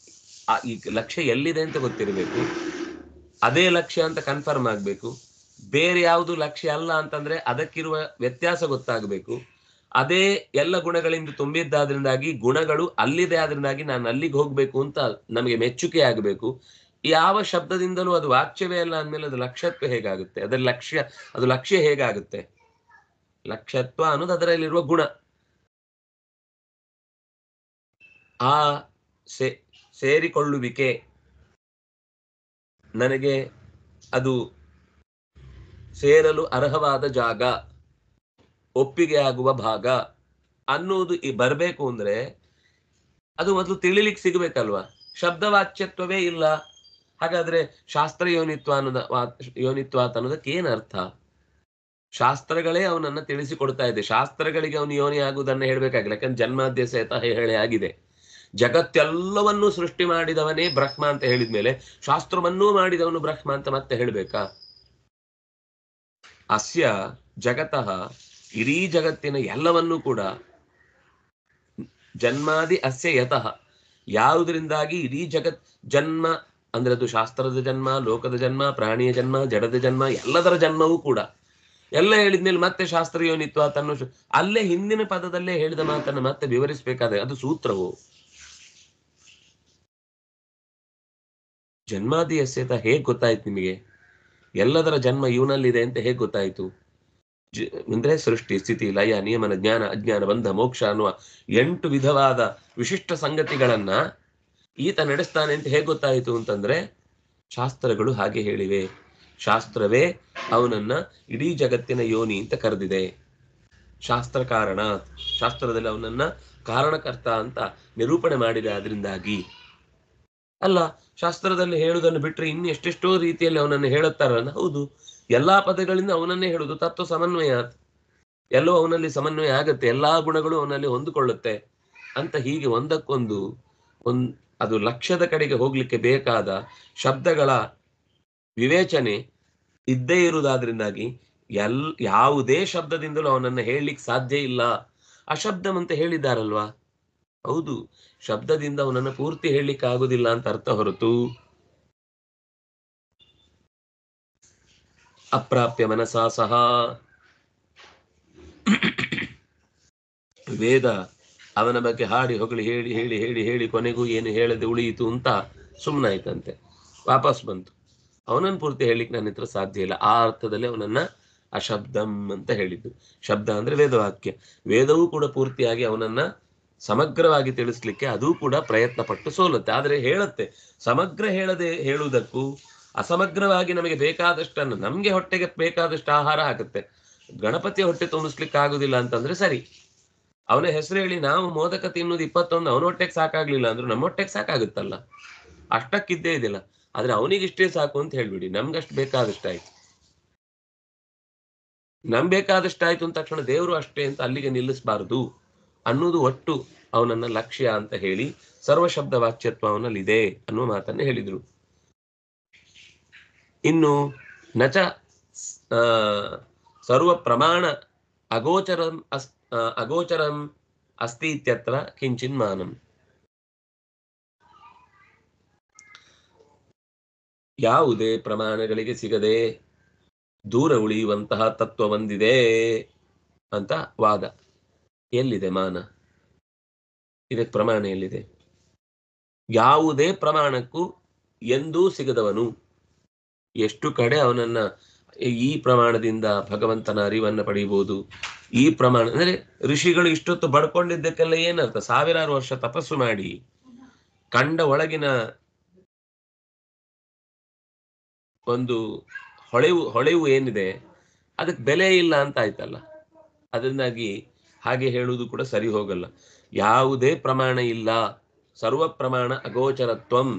[SPEAKER 1] ಈ ಲಕ್ಷ್ಯ ಎಲ್ಲಿದೆ ಅಂತ ಗೊತ್ತಿರಬೇಕು, ಅದೇ ಲಕ್ಷ್ಯ ಅಂತ ಕನ್ಫರ್ಮ್ ಆಗ್ಬೇಕು. ಬೇರೆ ಯಾವುದು ಲಕ್ಷ್ಯ ಅಲ್ಲ ಅಂತಂದ್ರೆ ಅದಕ್ಕಿರುವ ವ್ಯತ್ಯಾಸ ಗೊತ್ತಾಗಬೇಕು. ಅದೇ ಎಲ್ಲ ಗುಣಗಳಿಂದ ತುಂಬಿದ್ದಾದ್ರಿಂದಾಗಿ ಗುಣಗಳು ಅಲ್ಲಿದೆ, ಆದ್ರಿಂದಾಗಿ ನಾನು ಅಲ್ಲಿಗೆ ಹೋಗ್ಬೇಕು ಅಂತ ನಮಗೆ ಮೆಚ್ಚುಗೆ ಆಗಬೇಕು. ಯಾವ ಶಬ್ದದಿಂದಲೂ ಅದು ವಾಚ್ಯವೇ ಅಲ್ಲ ಅಂದ್ಮೇಲೆ ಅದು ಲಕ್ಷ್ಯತ್ವ ಹೇಗಾಗುತ್ತೆ? ಅದು ಲಕ್ಷ್ಯ ಹೇಗಾಗುತ್ತೆ? ಲಕ್ಷ್ಯತ್ವ ಅನ್ನೋದು ಅದರಲ್ಲಿರುವ ಗುಣ. ಆ ಸೇರಿಕೊಳ್ಳುವಿಕೆ, ನನಗೆ ಅದು ಸೇರಲು ಅರ್ಹವಾದ ಜಾಗ, ಒಪ್ಪಿಗೆ ಆಗುವ ಭಾಗ ಅನ್ನುವುದು ಬರಬೇಕು ಅಂದ್ರೆ ಅದು ಮೊದಲು ತಿಳಿಲಿಕ್ಕೆ ಸಿಗಬೇಕಲ್ವಾ? ಶಬ್ದವಾಚ್ಯತ್ವವೇ ಇಲ್ಲ. ಹಾಗಾದ್ರೆ ಶಾಸ್ತ್ರ ಯೋನಿತ್ವಾತ್ ಅನ್ನೋದಕ್ಕೆ ಏನ್ ಅರ್ಥ? ಶಾಸ್ತ್ರಗಳೇ ಅವನನ್ನ ತಿಳಿಸಿಕೊಡ್ತಾ ಇದೆ. ಶಾಸ್ತ್ರಗಳಿಗೆ ಅವನು ಯೋನಿ ಆಗುವುದನ್ನ ಹೇಳ್ಬೇಕಾಗಿಲ್ಲ, ಯಾಕಂದ್ರೆ ಜನ್ಮಾದ್ಯ ಸಹಿತ ಹೇಳಿ ಆಗಿದೆ. ಜಗತ್ತೆಲ್ಲವನ್ನೂ ಸೃಷ್ಟಿ ಮಾಡಿದವನೇ ಬ್ರಹ್ಮ ಅಂತ ಹೇಳಿದ್ಮೇಲೆ ಶಾಸ್ತ್ರವನ್ನೂ ಮಾಡಿದವನು ಬ್ರಹ್ಮ ಅಂತ ಮತ್ತೆ ಹೇಳ್ಬೇಕಾ? ಅಸ್ಯ ಜಗತಃ, ಇಡೀ ಜಗತ್ತಿನ ಎಲ್ಲವನ್ನೂ ಕೂಡ ಜನ್ಮಾದಿ ಅಸ್ಯ ಯತಃ, ಯಾವುದರಿಂದಾಗಿ ಇಡೀ ಜಗತ್ ಜನ್ಮ ಅಂದ್ರೆ ಅದು ಶಾಸ್ತ್ರದ ಜನ್ಮ, ಲೋಕದ ಜನ್ಮ, ಪ್ರಾಣಿಯ ಜನ್ಮ, ಜಡದ ಜನ್ಮ, ಎಲ್ಲದರ ಜನ್ಮವೂ ಕೂಡ. ಎಲ್ಲ ಹೇಳಿದ್ಮೇಲೆ ಮತ್ತೆ ಶಾಸ್ತ್ರ ಯೋನಿತ್ವ ತನ್ನ ಅಲ್ಲೇ ಹಿಂದಿನ ಪದದಲ್ಲೇ ಹೇಳಿದ ಮಾತನ್ನು ಮತ್ತೆ ವಿವರಿಸಬೇಕಾದ್ರೆ ಅದು ಸೂತ್ರವು. ಜನ್ಮಾದಿ ಅಸ್ಯತ ಹೇಗ್ ಗೊತ್ತಾಯ್ತು ನಿಮಗೆ? ಎಲ್ಲದರ ಜನ್ಮ ಇವನಲ್ಲಿದೆ ಅಂತ ಹೇಗ್ ಗೊತ್ತಾಯ್ತು? ಅಂದ್ರೆ ಸೃಷ್ಟಿ, ಸ್ಥಿತಿ, ಲಯ, ನಿಯಮನ, ಜ್ಞಾನ, ಅಜ್ಞಾನ, ಬಂಧ, ಮೋಕ್ಷ ಅನ್ನುವ 8 ವಿಧವಾದ ವಿಶಿಷ್ಟ ಸಂಗತಿಗಳನ್ನ ಈತ ನಡೆಸ್ತಾನೆ ಅಂತ ಹೇಗೆ ಗೊತ್ತಾಯಿತು ಅಂತಂದ್ರೆ ಶಾಸ್ತ್ರಗಳು ಹಾಗೆ ಹೇಳಿವೆ. ಶಾಸ್ತ್ರವೇ ಅವನನ್ನ ಇಡೀ ಜಗತ್ತಿನ ಯೋನಿ ಅಂತ ಕರೆದಿದೆ. ಶಾಸ್ತ್ರ ಕಾರಣ, ಶಾಸ್ತ್ರದಲ್ಲಿ ಅವನನ್ನ ಕಾರಣಕರ್ತ ಅಂತ ನಿರೂಪಣೆ ಮಾಡಿದೆ. ಅದರಿಂದಾಗಿ ಅಲ್ಲ, ಶಾಸ್ತ್ರದಲ್ಲಿ ಹೇಳುವುದನ್ನು ಬಿಟ್ಟರೆ ಇನ್ನು ಎಷ್ಟೆಷ್ಟೋ ರೀತಿಯಲ್ಲಿ ಅವನನ್ನು ಹೇಳುತ್ತಾರಲ್ಲ. ಹೌದು, ಎಲ್ಲಾ ಪದಗಳಿಂದ ಅವನನ್ನೇ ಹೇಳುದು. ತತ್ವ ಸಮನ್ವಯ, ಎಲ್ಲೋ ಅವನಲ್ಲಿ ಸಮನ್ವಯ ಆಗತ್ತೆ, ಎಲ್ಲಾ ಗುಣಗಳು ಅವನಲ್ಲಿ ಹೊಂದಿಕೊಳ್ಳುತ್ತೆ ಅಂತ. ಹೀಗೆ ಒಂದಕ್ಕೊಂದು ಅದು ಲಕ್ಷ್ಯದ ಕಡೆಗೆ ಹೋಗ್ಲಿಕ್ಕೆ ಬೇಕಾದ ಶಬ್ದಗಳ ವಿವೇಚನೆ ಇದ್ದೇ ಇರುವುದಾದ್ರಿಂದಾಗಿ ಯಾವುದೇ ಶಬ್ದದಿಂದಲೂ ಅವನನ್ನ ಹೇಳಲಿಕ್ಕೆ ಸಾಧ್ಯ ಇಲ್ಲ. ಅಶಬ್ದಂ ಅಂತ ಹೇಳಿದ್ದಾರಲ್ವಾ. ಹೌದು, ಶಬ್ದದಿಂದ ಅವನನ್ನು ಪೂರ್ತಿ ಹೇಳಲಿಕ್ಕೆ ಆಗುದಿಲ್ಲ ಅಂತ ಅರ್ಥ ಹೊರತು ಅಪ್ರಾಪ್ಯ ಮನಸಾ ಸಹ ವೇದ ಅವನ ಬಗ್ಗೆ ಹಾಡಿ ಹೊಗಳಿ ಹೇಳಿ ಹೇಳಿ ಹೇಳಿ ಹೇಳಿ ಕೊನೆಗೂ ಏನು ಹೇಳದೆ ಉಳಿಯಿತು ಅಂತ ಸುಮ್ಮನಾಯ್ತಂತೆ, ವಾಪಸ್ ಬಂತು. ಅವನನ್ನು ಪೂರ್ತಿ ಹೇಳಲಿಕ್ಕೆ ನನ್ನ ಹತ್ರ ಸಾಧ್ಯ ಇಲ್ಲ. ಆ ಅರ್ಥದಲ್ಲಿ ಅವನನ್ನ ಅಶಬ್ದಂ ಅಂತ ಹೇಳಿದ್ದು. ಶಬ್ದ ಅಂದ್ರೆ ವೇದವಾಕ್ಯ. ವೇದವೂ ಕೂಡ ಪೂರ್ತಿಯಾಗಿ ಅವನನ್ನ ಸಮಗ್ರವಾಗಿ ತಿಳಿಸ್ಲಿಕ್ಕೆ ಅದೂ ಕೂಡ ಪ್ರಯತ್ನ ಪಟ್ಟು ಸೋಲುತ್ತೆ. ಆದರೆ ಹೇಳುತ್ತೆ. ಸಮಗ್ರ ಹೇಳದೆ ಹೇಳುವುದಕ್ಕೂ ಅಸಮಗ್ರವಾಗಿ ನಮಗೆ ಬೇಕಾದಷ್ಟನ್ನು, ನಮ್ಗೆ ಹೊಟ್ಟೆಗೆ ಬೇಕಾದಷ್ಟು ಆಹಾರ ಆಗುತ್ತೆ. ಗಣಪತಿ ಹೊಟ್ಟೆ ತುಂಬಿಸ್ಲಿಕ್ಕೆ ಆಗುದಿಲ್ಲ ಅಂತಂದ್ರೆ ಸರಿ, ಅವನ ಹೆಸರು ಹೇಳಿ ನಾವು ಮೋದಕ ತಿನ್ನೋದು 21 ಅವನ ಹೊಟ್ಟೆಗೆ ಸಾಕಾಗ್ಲಿಲ್ಲ ಅಂದ್ರೂ ನಮ್ಮ ಹೊಟ್ಟೆಗೆ ಸಾಕಾಗುತ್ತಲ್ಲ, ಅಷ್ಟಕ್ಕಿದ್ದೇ ಇದಿಲ್ಲ. ಆದ್ರೆ ಅವನಿಗಿಷ್ಟೇ ಸಾಕು ಅಂತ ಹೇಳ್ಬಿಡಿ, ನಮ್ಗಷ್ಟು ಬೇಕಾದಷ್ಟಾಯ್ತು. ನಮ್ ಬೇಕಾದಷ್ಟಾಯ್ತು ಅಂದ ತಕ್ಷಣ ದೇವರು ಅಷ್ಟೇ ಅಂತ ಅಲ್ಲಿಗೆ ನಿಲ್ಲಿಸಬಾರದು ಅನ್ನೋದು ಒಟ್ಟು ಅವನನ್ನ ಲಕ್ಷ್ಯ ಅಂತ ಹೇಳಿ ಸರ್ವಶಬ್ದ ವಾಚ್ಯತ್ವ ಅವನಲ್ಲಿದೆ ಅನ್ನುವ ಮಾತನ್ನ ಹೇಳಿದ್ರು. ಇನ್ನು ನಚ ಸರ್ವ ಪ್ರಮಾಣ ಅಗೋಚರಂ ಅಸ್ತಿ ಇತ್ಯತ್ರ ಕಿಂಚಿನ್ಮಾನಂ. ಯಾವುದೇ ಪ್ರಮಾಣಗಳಿಗೆ ಸಿಗದೆ ದೂರ ಉಳಿಯುವಂತಹ ತತ್ವ ಒಂದಿದೆ ಅಂತ ವಾದ. ಎಲ್ಲಿದೆ ಮಾನ? ಇದಕ್ಕೆ ಪ್ರಮಾಣ ಎಲ್ಲಿದೆ? ಯಾವುದೇ ಪ್ರಮಾಣಕ್ಕೂ ಎಂದೂ ಸಿಗದವನು. ಎಷ್ಟು ಕಡೆ ಅವನನ್ನ ಈ ಪ್ರಮಾಣದಿಂದ ಭಗವಂತನ ಅರಿವನ್ನ ಪಡೆಯಬಹುದು, ಈ ಪ್ರಮಾಣ ಅಂದ್ರೆ ಋಷಿಗಳು ಇಷ್ಟೊತ್ತು ಬಡ್ಕೊಂಡಿದ್ದಕ್ಕೆಲ್ಲ ಏನರ್ಥ? ಸಾವಿರಾರು ವರ್ಷ ತಪಸ್ಸು ಮಾಡಿ ಕಂಡ ಒಳಗಿನ ಒಂದು ಹೊಳೆವು ಏನಿದೆ ಅದಕ್ಕೆ ಬೆಲೆ ಇಲ್ಲ ಅಂತ ಆಯ್ತಲ್ಲ. ಅದರಿಂದಾಗಿ ಹಾಗೆ ಹೇಳುವುದು ಕೂಡ ಸರಿ ಹೋಗಲ್ಲ. ಯಾವುದೇ ಪ್ರಮಾಣ ಇಲ್ಲ, ಸರ್ವ ಪ್ರಮಾಣ ಅಗೋಚರತ್ವಂ,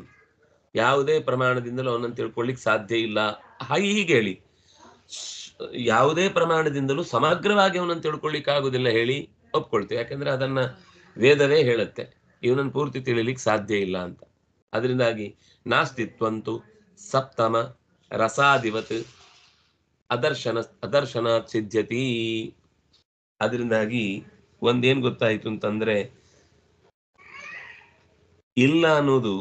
[SPEAKER 1] ಯಾವುದೇ ಪ್ರಮಾಣದಿಂದಲೂ ಅವನನ್ನು ತಿಳ್ಕೊಳ್ಳಿಕ್ ಸಾಧ್ಯ ಇಲ್ಲ. ಹೀಗೆ ಹೇಳಿ, ಯಾವುದೇ ಪ್ರಮಾಣದಿಂದಲೂ ಸಮಗ್ರವಾಗಿ ಅವನನ್ನು ತಿಳ್ಕೊಳ್ಳಿಕ್ ಆಗುದಿಲ್ಲ ಹೇಳಿ ಒಪ್ಕೊಳ್ತೇವೆ. ಯಾಕಂದ್ರೆ ಅದನ್ನ ವೇದವೇ ಹೇಳುತ್ತೆ, ಇವನನ್ನು ಪೂರ್ತಿ ತಿಳಿಲಿಕ್ಕೆ ಸಾಧ್ಯ ಇಲ್ಲ ಅಂತ. ಅದರಿಂದಾಗಿ ನಾಸ್ತಿತ್ವಂತು ಸಪ್ತಮ ರಸಾದಿವತ್ ಅದರ್ಶನಾತ್ ಸಿದ್ಧ್ಯತಿ. ಅದರಿಂದಾಗಿ ಒಂದೇನ್ ಗೊತ್ತಾಯ್ತು ಅಂತಂದ್ರೆ, ಇಲ್ಲ ಅನ್ನೋದು,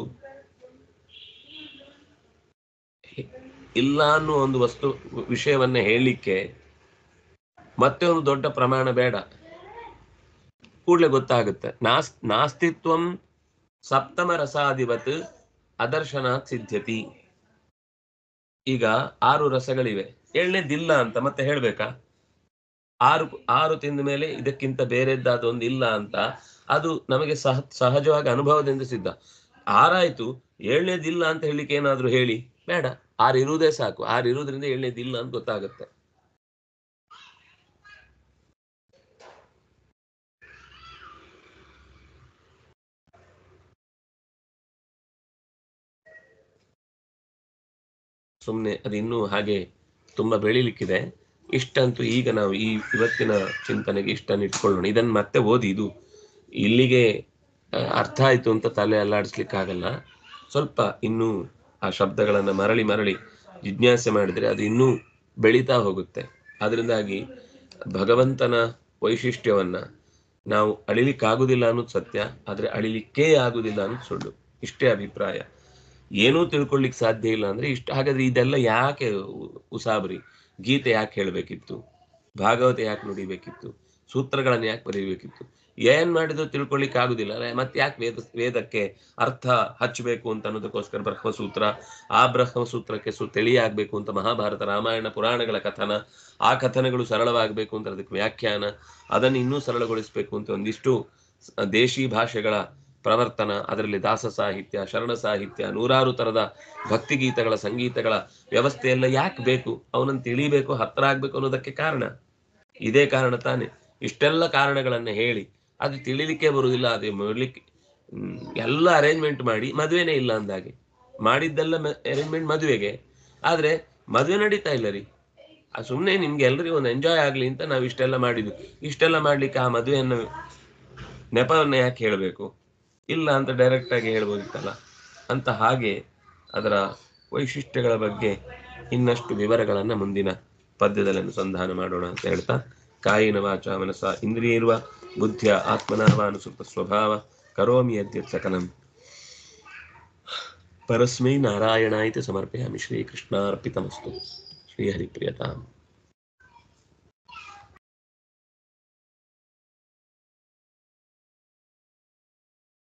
[SPEAKER 1] ಇಲ್ಲ ಅನ್ನೋ ಒಂದು ವಸ್ತು ವಿಷಯವನ್ನ ಹೇಳಲಿಕ್ಕೆ ಮತ್ತೆ ಒಂದು ದೊಡ್ಡ ಪ್ರಮಾಣ ಬೇಡ, ಕೂಡಲೇ ಗೊತ್ತಾಗುತ್ತೆ. ನಾಸ್ತಿತ್ವಂ ಸಪ್ತಮ ರಸಾದಿವತ್ ಅದರ್ಶನಾತ್ ಸಿದ್ಧ್ಯತಿ. ಈಗ 6 ರಸಗಳಿವೆ, 7ನೇದಿಲ್ಲ ಅಂತ ಮತ್ತೆ ಹೇಳ್ಬೇಕಾ? ಆರು ತಿಂದ ಮೇಲೆ ಇದಕ್ಕಿಂತ ಬೇರೆದ್ದಾದ ಒಂದು ಇಲ್ಲ ಅಂತ ಅದು ನಮಗೆ ಸಹಜವಾಗಿ ಅನುಭವದಿಂದ ಸಿದ್ಧ. 6 ಆಯ್ತು, 7ನೇದಿಲ್ಲ ಅಂತ ಹೇಳಿಕ್ಕೆ ಏನಾದ್ರೂ ಹೇಳಿ? ಬೇಡ, 6 ಇರುವುದೇ ಸಾಕು. 6 ಇರುವುದರಿಂದ 7ನೇದಿಲ್ಲ ಅಂತ ಗೊತ್ತಾಗುತ್ತೆ. ಸುಮ್ಮನೆ ಅದು ಇನ್ನೂ ಹಾಗೆ ತುಂಬಾ ಬೆಳಿಲಿಕ್ಕಿದೆ. ಇಷ್ಟಂತೂ ಈಗ ನಾವು ಇವತ್ತಿನ ಚಿಂತನೆಗೆ ಇಷ್ಟನ್ನು ಇಟ್ಕೊಳ್ಳೋಣ. ಇದನ್ನು ಮತ್ತೆ ಓದಿ, ಇದು ಇಲ್ಲಿಗೆ ಅರ್ಥ ಆಯ್ತು ಅಂತ ತಲೆ ಅಲ್ಲಾಡಿಸ್ಲಿಕ್ಕಾಗಲ್ಲ. ಸ್ವಲ್ಪ ಇನ್ನೂ ಆ ಶಬ್ದಗಳನ್ನ ಮರಳಿ ಮರಳಿ ಜಿಜ್ಞಾಸೆ ಮಾಡಿದ್ರೆ ಅದು ಇನ್ನೂ ಬೆಳೀತಾ ಹೋಗುತ್ತೆ. ಅದರಿಂದಾಗಿ ಭಗವಂತನ ವೈಶಿಷ್ಟ್ಯವನ್ನ ನಾವು ಅಳಿಲಿಕ್ಕಾಗುದಿಲ್ಲ ಅನ್ನೋದು ಸತ್ಯ, ಆದ್ರೆ ಅಳಿಲಿಕ್ಕೇ ಆಗುದಿಲ್ಲ ಅನ್ನೋದು ಸುಳ್ಳು. ಇಷ್ಟೇ ಅಭಿಪ್ರಾಯ. ಏನೂ ತಿಳ್ಕೊಳ್ಳಿಕ್ ಸಾಧ್ಯ ಇಲ್ಲ ಅಂದ್ರೆ ಇಷ್ಟ. ಹಾಗಾದ್ರೆ ಇದೆಲ್ಲ ಯಾಕೆ ಉಸಾಬರಿ? ಗೀತೆ ಯಾಕೆ ಹೇಳ್ಬೇಕಿತ್ತು? ಭಾಗವತ ಯಾಕೆ ನುಡಿಬೇಕಿತ್ತು? ಸೂತ್ರಗಳನ್ನು ಯಾಕೆ ಬರೀಬೇಕಿತ್ತು? ಏನ್ ಮಾಡಿದ್ರು ತಿಳ್ಕೊಳ್ಳಿಕ್ ಆಗುದಿಲ್ಲ, ಮತ್ತೆ ಯಾಕೆ ವೇದಕ್ಕೆ ಅರ್ಥ ಹಚ್ಚಬೇಕು ಅಂತ ಅನ್ನೋದಕ್ಕೋಸ್ಕರ ಬ್ರಹ್ಮಸೂತ್ರ, ಆ ಬ್ರಹ್ಮಸೂತ್ರಕ್ಕೆ ತಿಳಿಯಾಗಬೇಕು ಅಂತ ಮಹಾಭಾರತ ರಾಮಾಯಣ ಪುರಾಣಗಳ ಕಥನ, ಆ ಕಥನಗಳು ಸರಳವಾಗಬೇಕು ಅಂತ ಅದಕ್ಕೆ ವ್ಯಾಖ್ಯಾನ, ಅದನ್ನು ಇನ್ನೂ ಸರಳಗೊಳಿಸಬೇಕು ಅಂತ ಒಂದಿಷ್ಟು ದೇಶಿ ಭಾಷೆಗಳ ಪ್ರವರ್ತನ, ಅದರಲ್ಲಿ ದಾಸ ಸಾಹಿತ್ಯ, ಶರಣ ಸಾಹಿತ್ಯ, ನೂರಾರು ಥರದ ಭಕ್ತಿಗೀತಗಳ ಸಂಗೀತಗಳ ವ್ಯವಸ್ಥೆ ಎಲ್ಲ ಯಾಕೆ ಬೇಕು? ಅವನನ್ನು ತಿಳಿಬೇಕು, ಹತ್ರ ಆಗ್ಬೇಕು ಅನ್ನೋದಕ್ಕೆ ಕಾರಣ ಇದೇ ಕಾರಣ ತಾನೆ. ಇಷ್ಟೆಲ್ಲ ಕಾರಣಗಳನ್ನು ಹೇಳಿ ಅದು ತಿಳಿಲಿಕ್ಕೆ ಬರುವುದಿಲ್ಲ, ಅದೇ ಮಾಡಲಿಕ್ಕೆ ಎಲ್ಲ ಅರೇಂಜ್ಮೆಂಟ್ ಮಾಡಿ ಮದುವೆನೇ ಇಲ್ಲ ಅಂದಾಗೆ. ಮಾಡಿದ್ದೆಲ್ಲ ಅರೇಂಜ್ಮೆಂಟ್ ಮದುವೆಗೆ, ಆದರೆ ಮದುವೆ ನಡೀತಾ ಇಲ್ಲ ರೀ. ಸುಮ್ಮನೆ ನಿಮ್ಗೆ ಎಲ್ರಿಗೂ ಒಂದು ಎಂಜಾಯ್ ಆಗಲಿ ಅಂತ ನಾವು ಇಷ್ಟೆಲ್ಲ ಮಾಡಿದ್ವಿ. ಇಷ್ಟೆಲ್ಲ ಮಾಡಲಿಕ್ಕೆ ಆ ಮದುವೆಯನ್ನು ನೆಪವನ್ನು ಯಾಕೆ ಹೇಳಬೇಕು? ಇಲ್ಲ ಅಂತ ಡೈರೆಕ್ಟಾಗಿ ಹೇಳ್ಬೋದಿತ್ತಲ್ಲ ಅಂತ. ಹಾಗೆ ಅದರ ವೈಶಿಷ್ಟ್ಯಗಳ ಬಗ್ಗೆ ಇನ್ನಷ್ಟು ವಿವರಗಳನ್ನು ಮುಂದಿನ ಪದ್ಯದಲ್ಲಿ ಅನುಸಂಧಾನ ಮಾಡೋಣ ಅಂತ ಹೇಳ್ತಾ, ಕಾಯಿನ ವಾಚ ಮನಸ ಇಂದ್ರಿಯರ್ವ ಬುದ್ಧಿಯ ಆತ್ಮನಾವಾನುಸೃತ ಸ್ವಭಾವ ಕರೋಮಿ ಯದ್ಯತ್ ಸಕಲಂ ಪರಸ್ಮೈ ನಾರಾಯಣಾಯಿತಿ ಸಮರ್ಪಯಾಮಿ. ಶ್ರೀಕೃಷ್ಣಾರ್ಪಿತಮಸ್ತು. ಶ್ರೀಹರಿಪ್ರಿಯತಾಂ.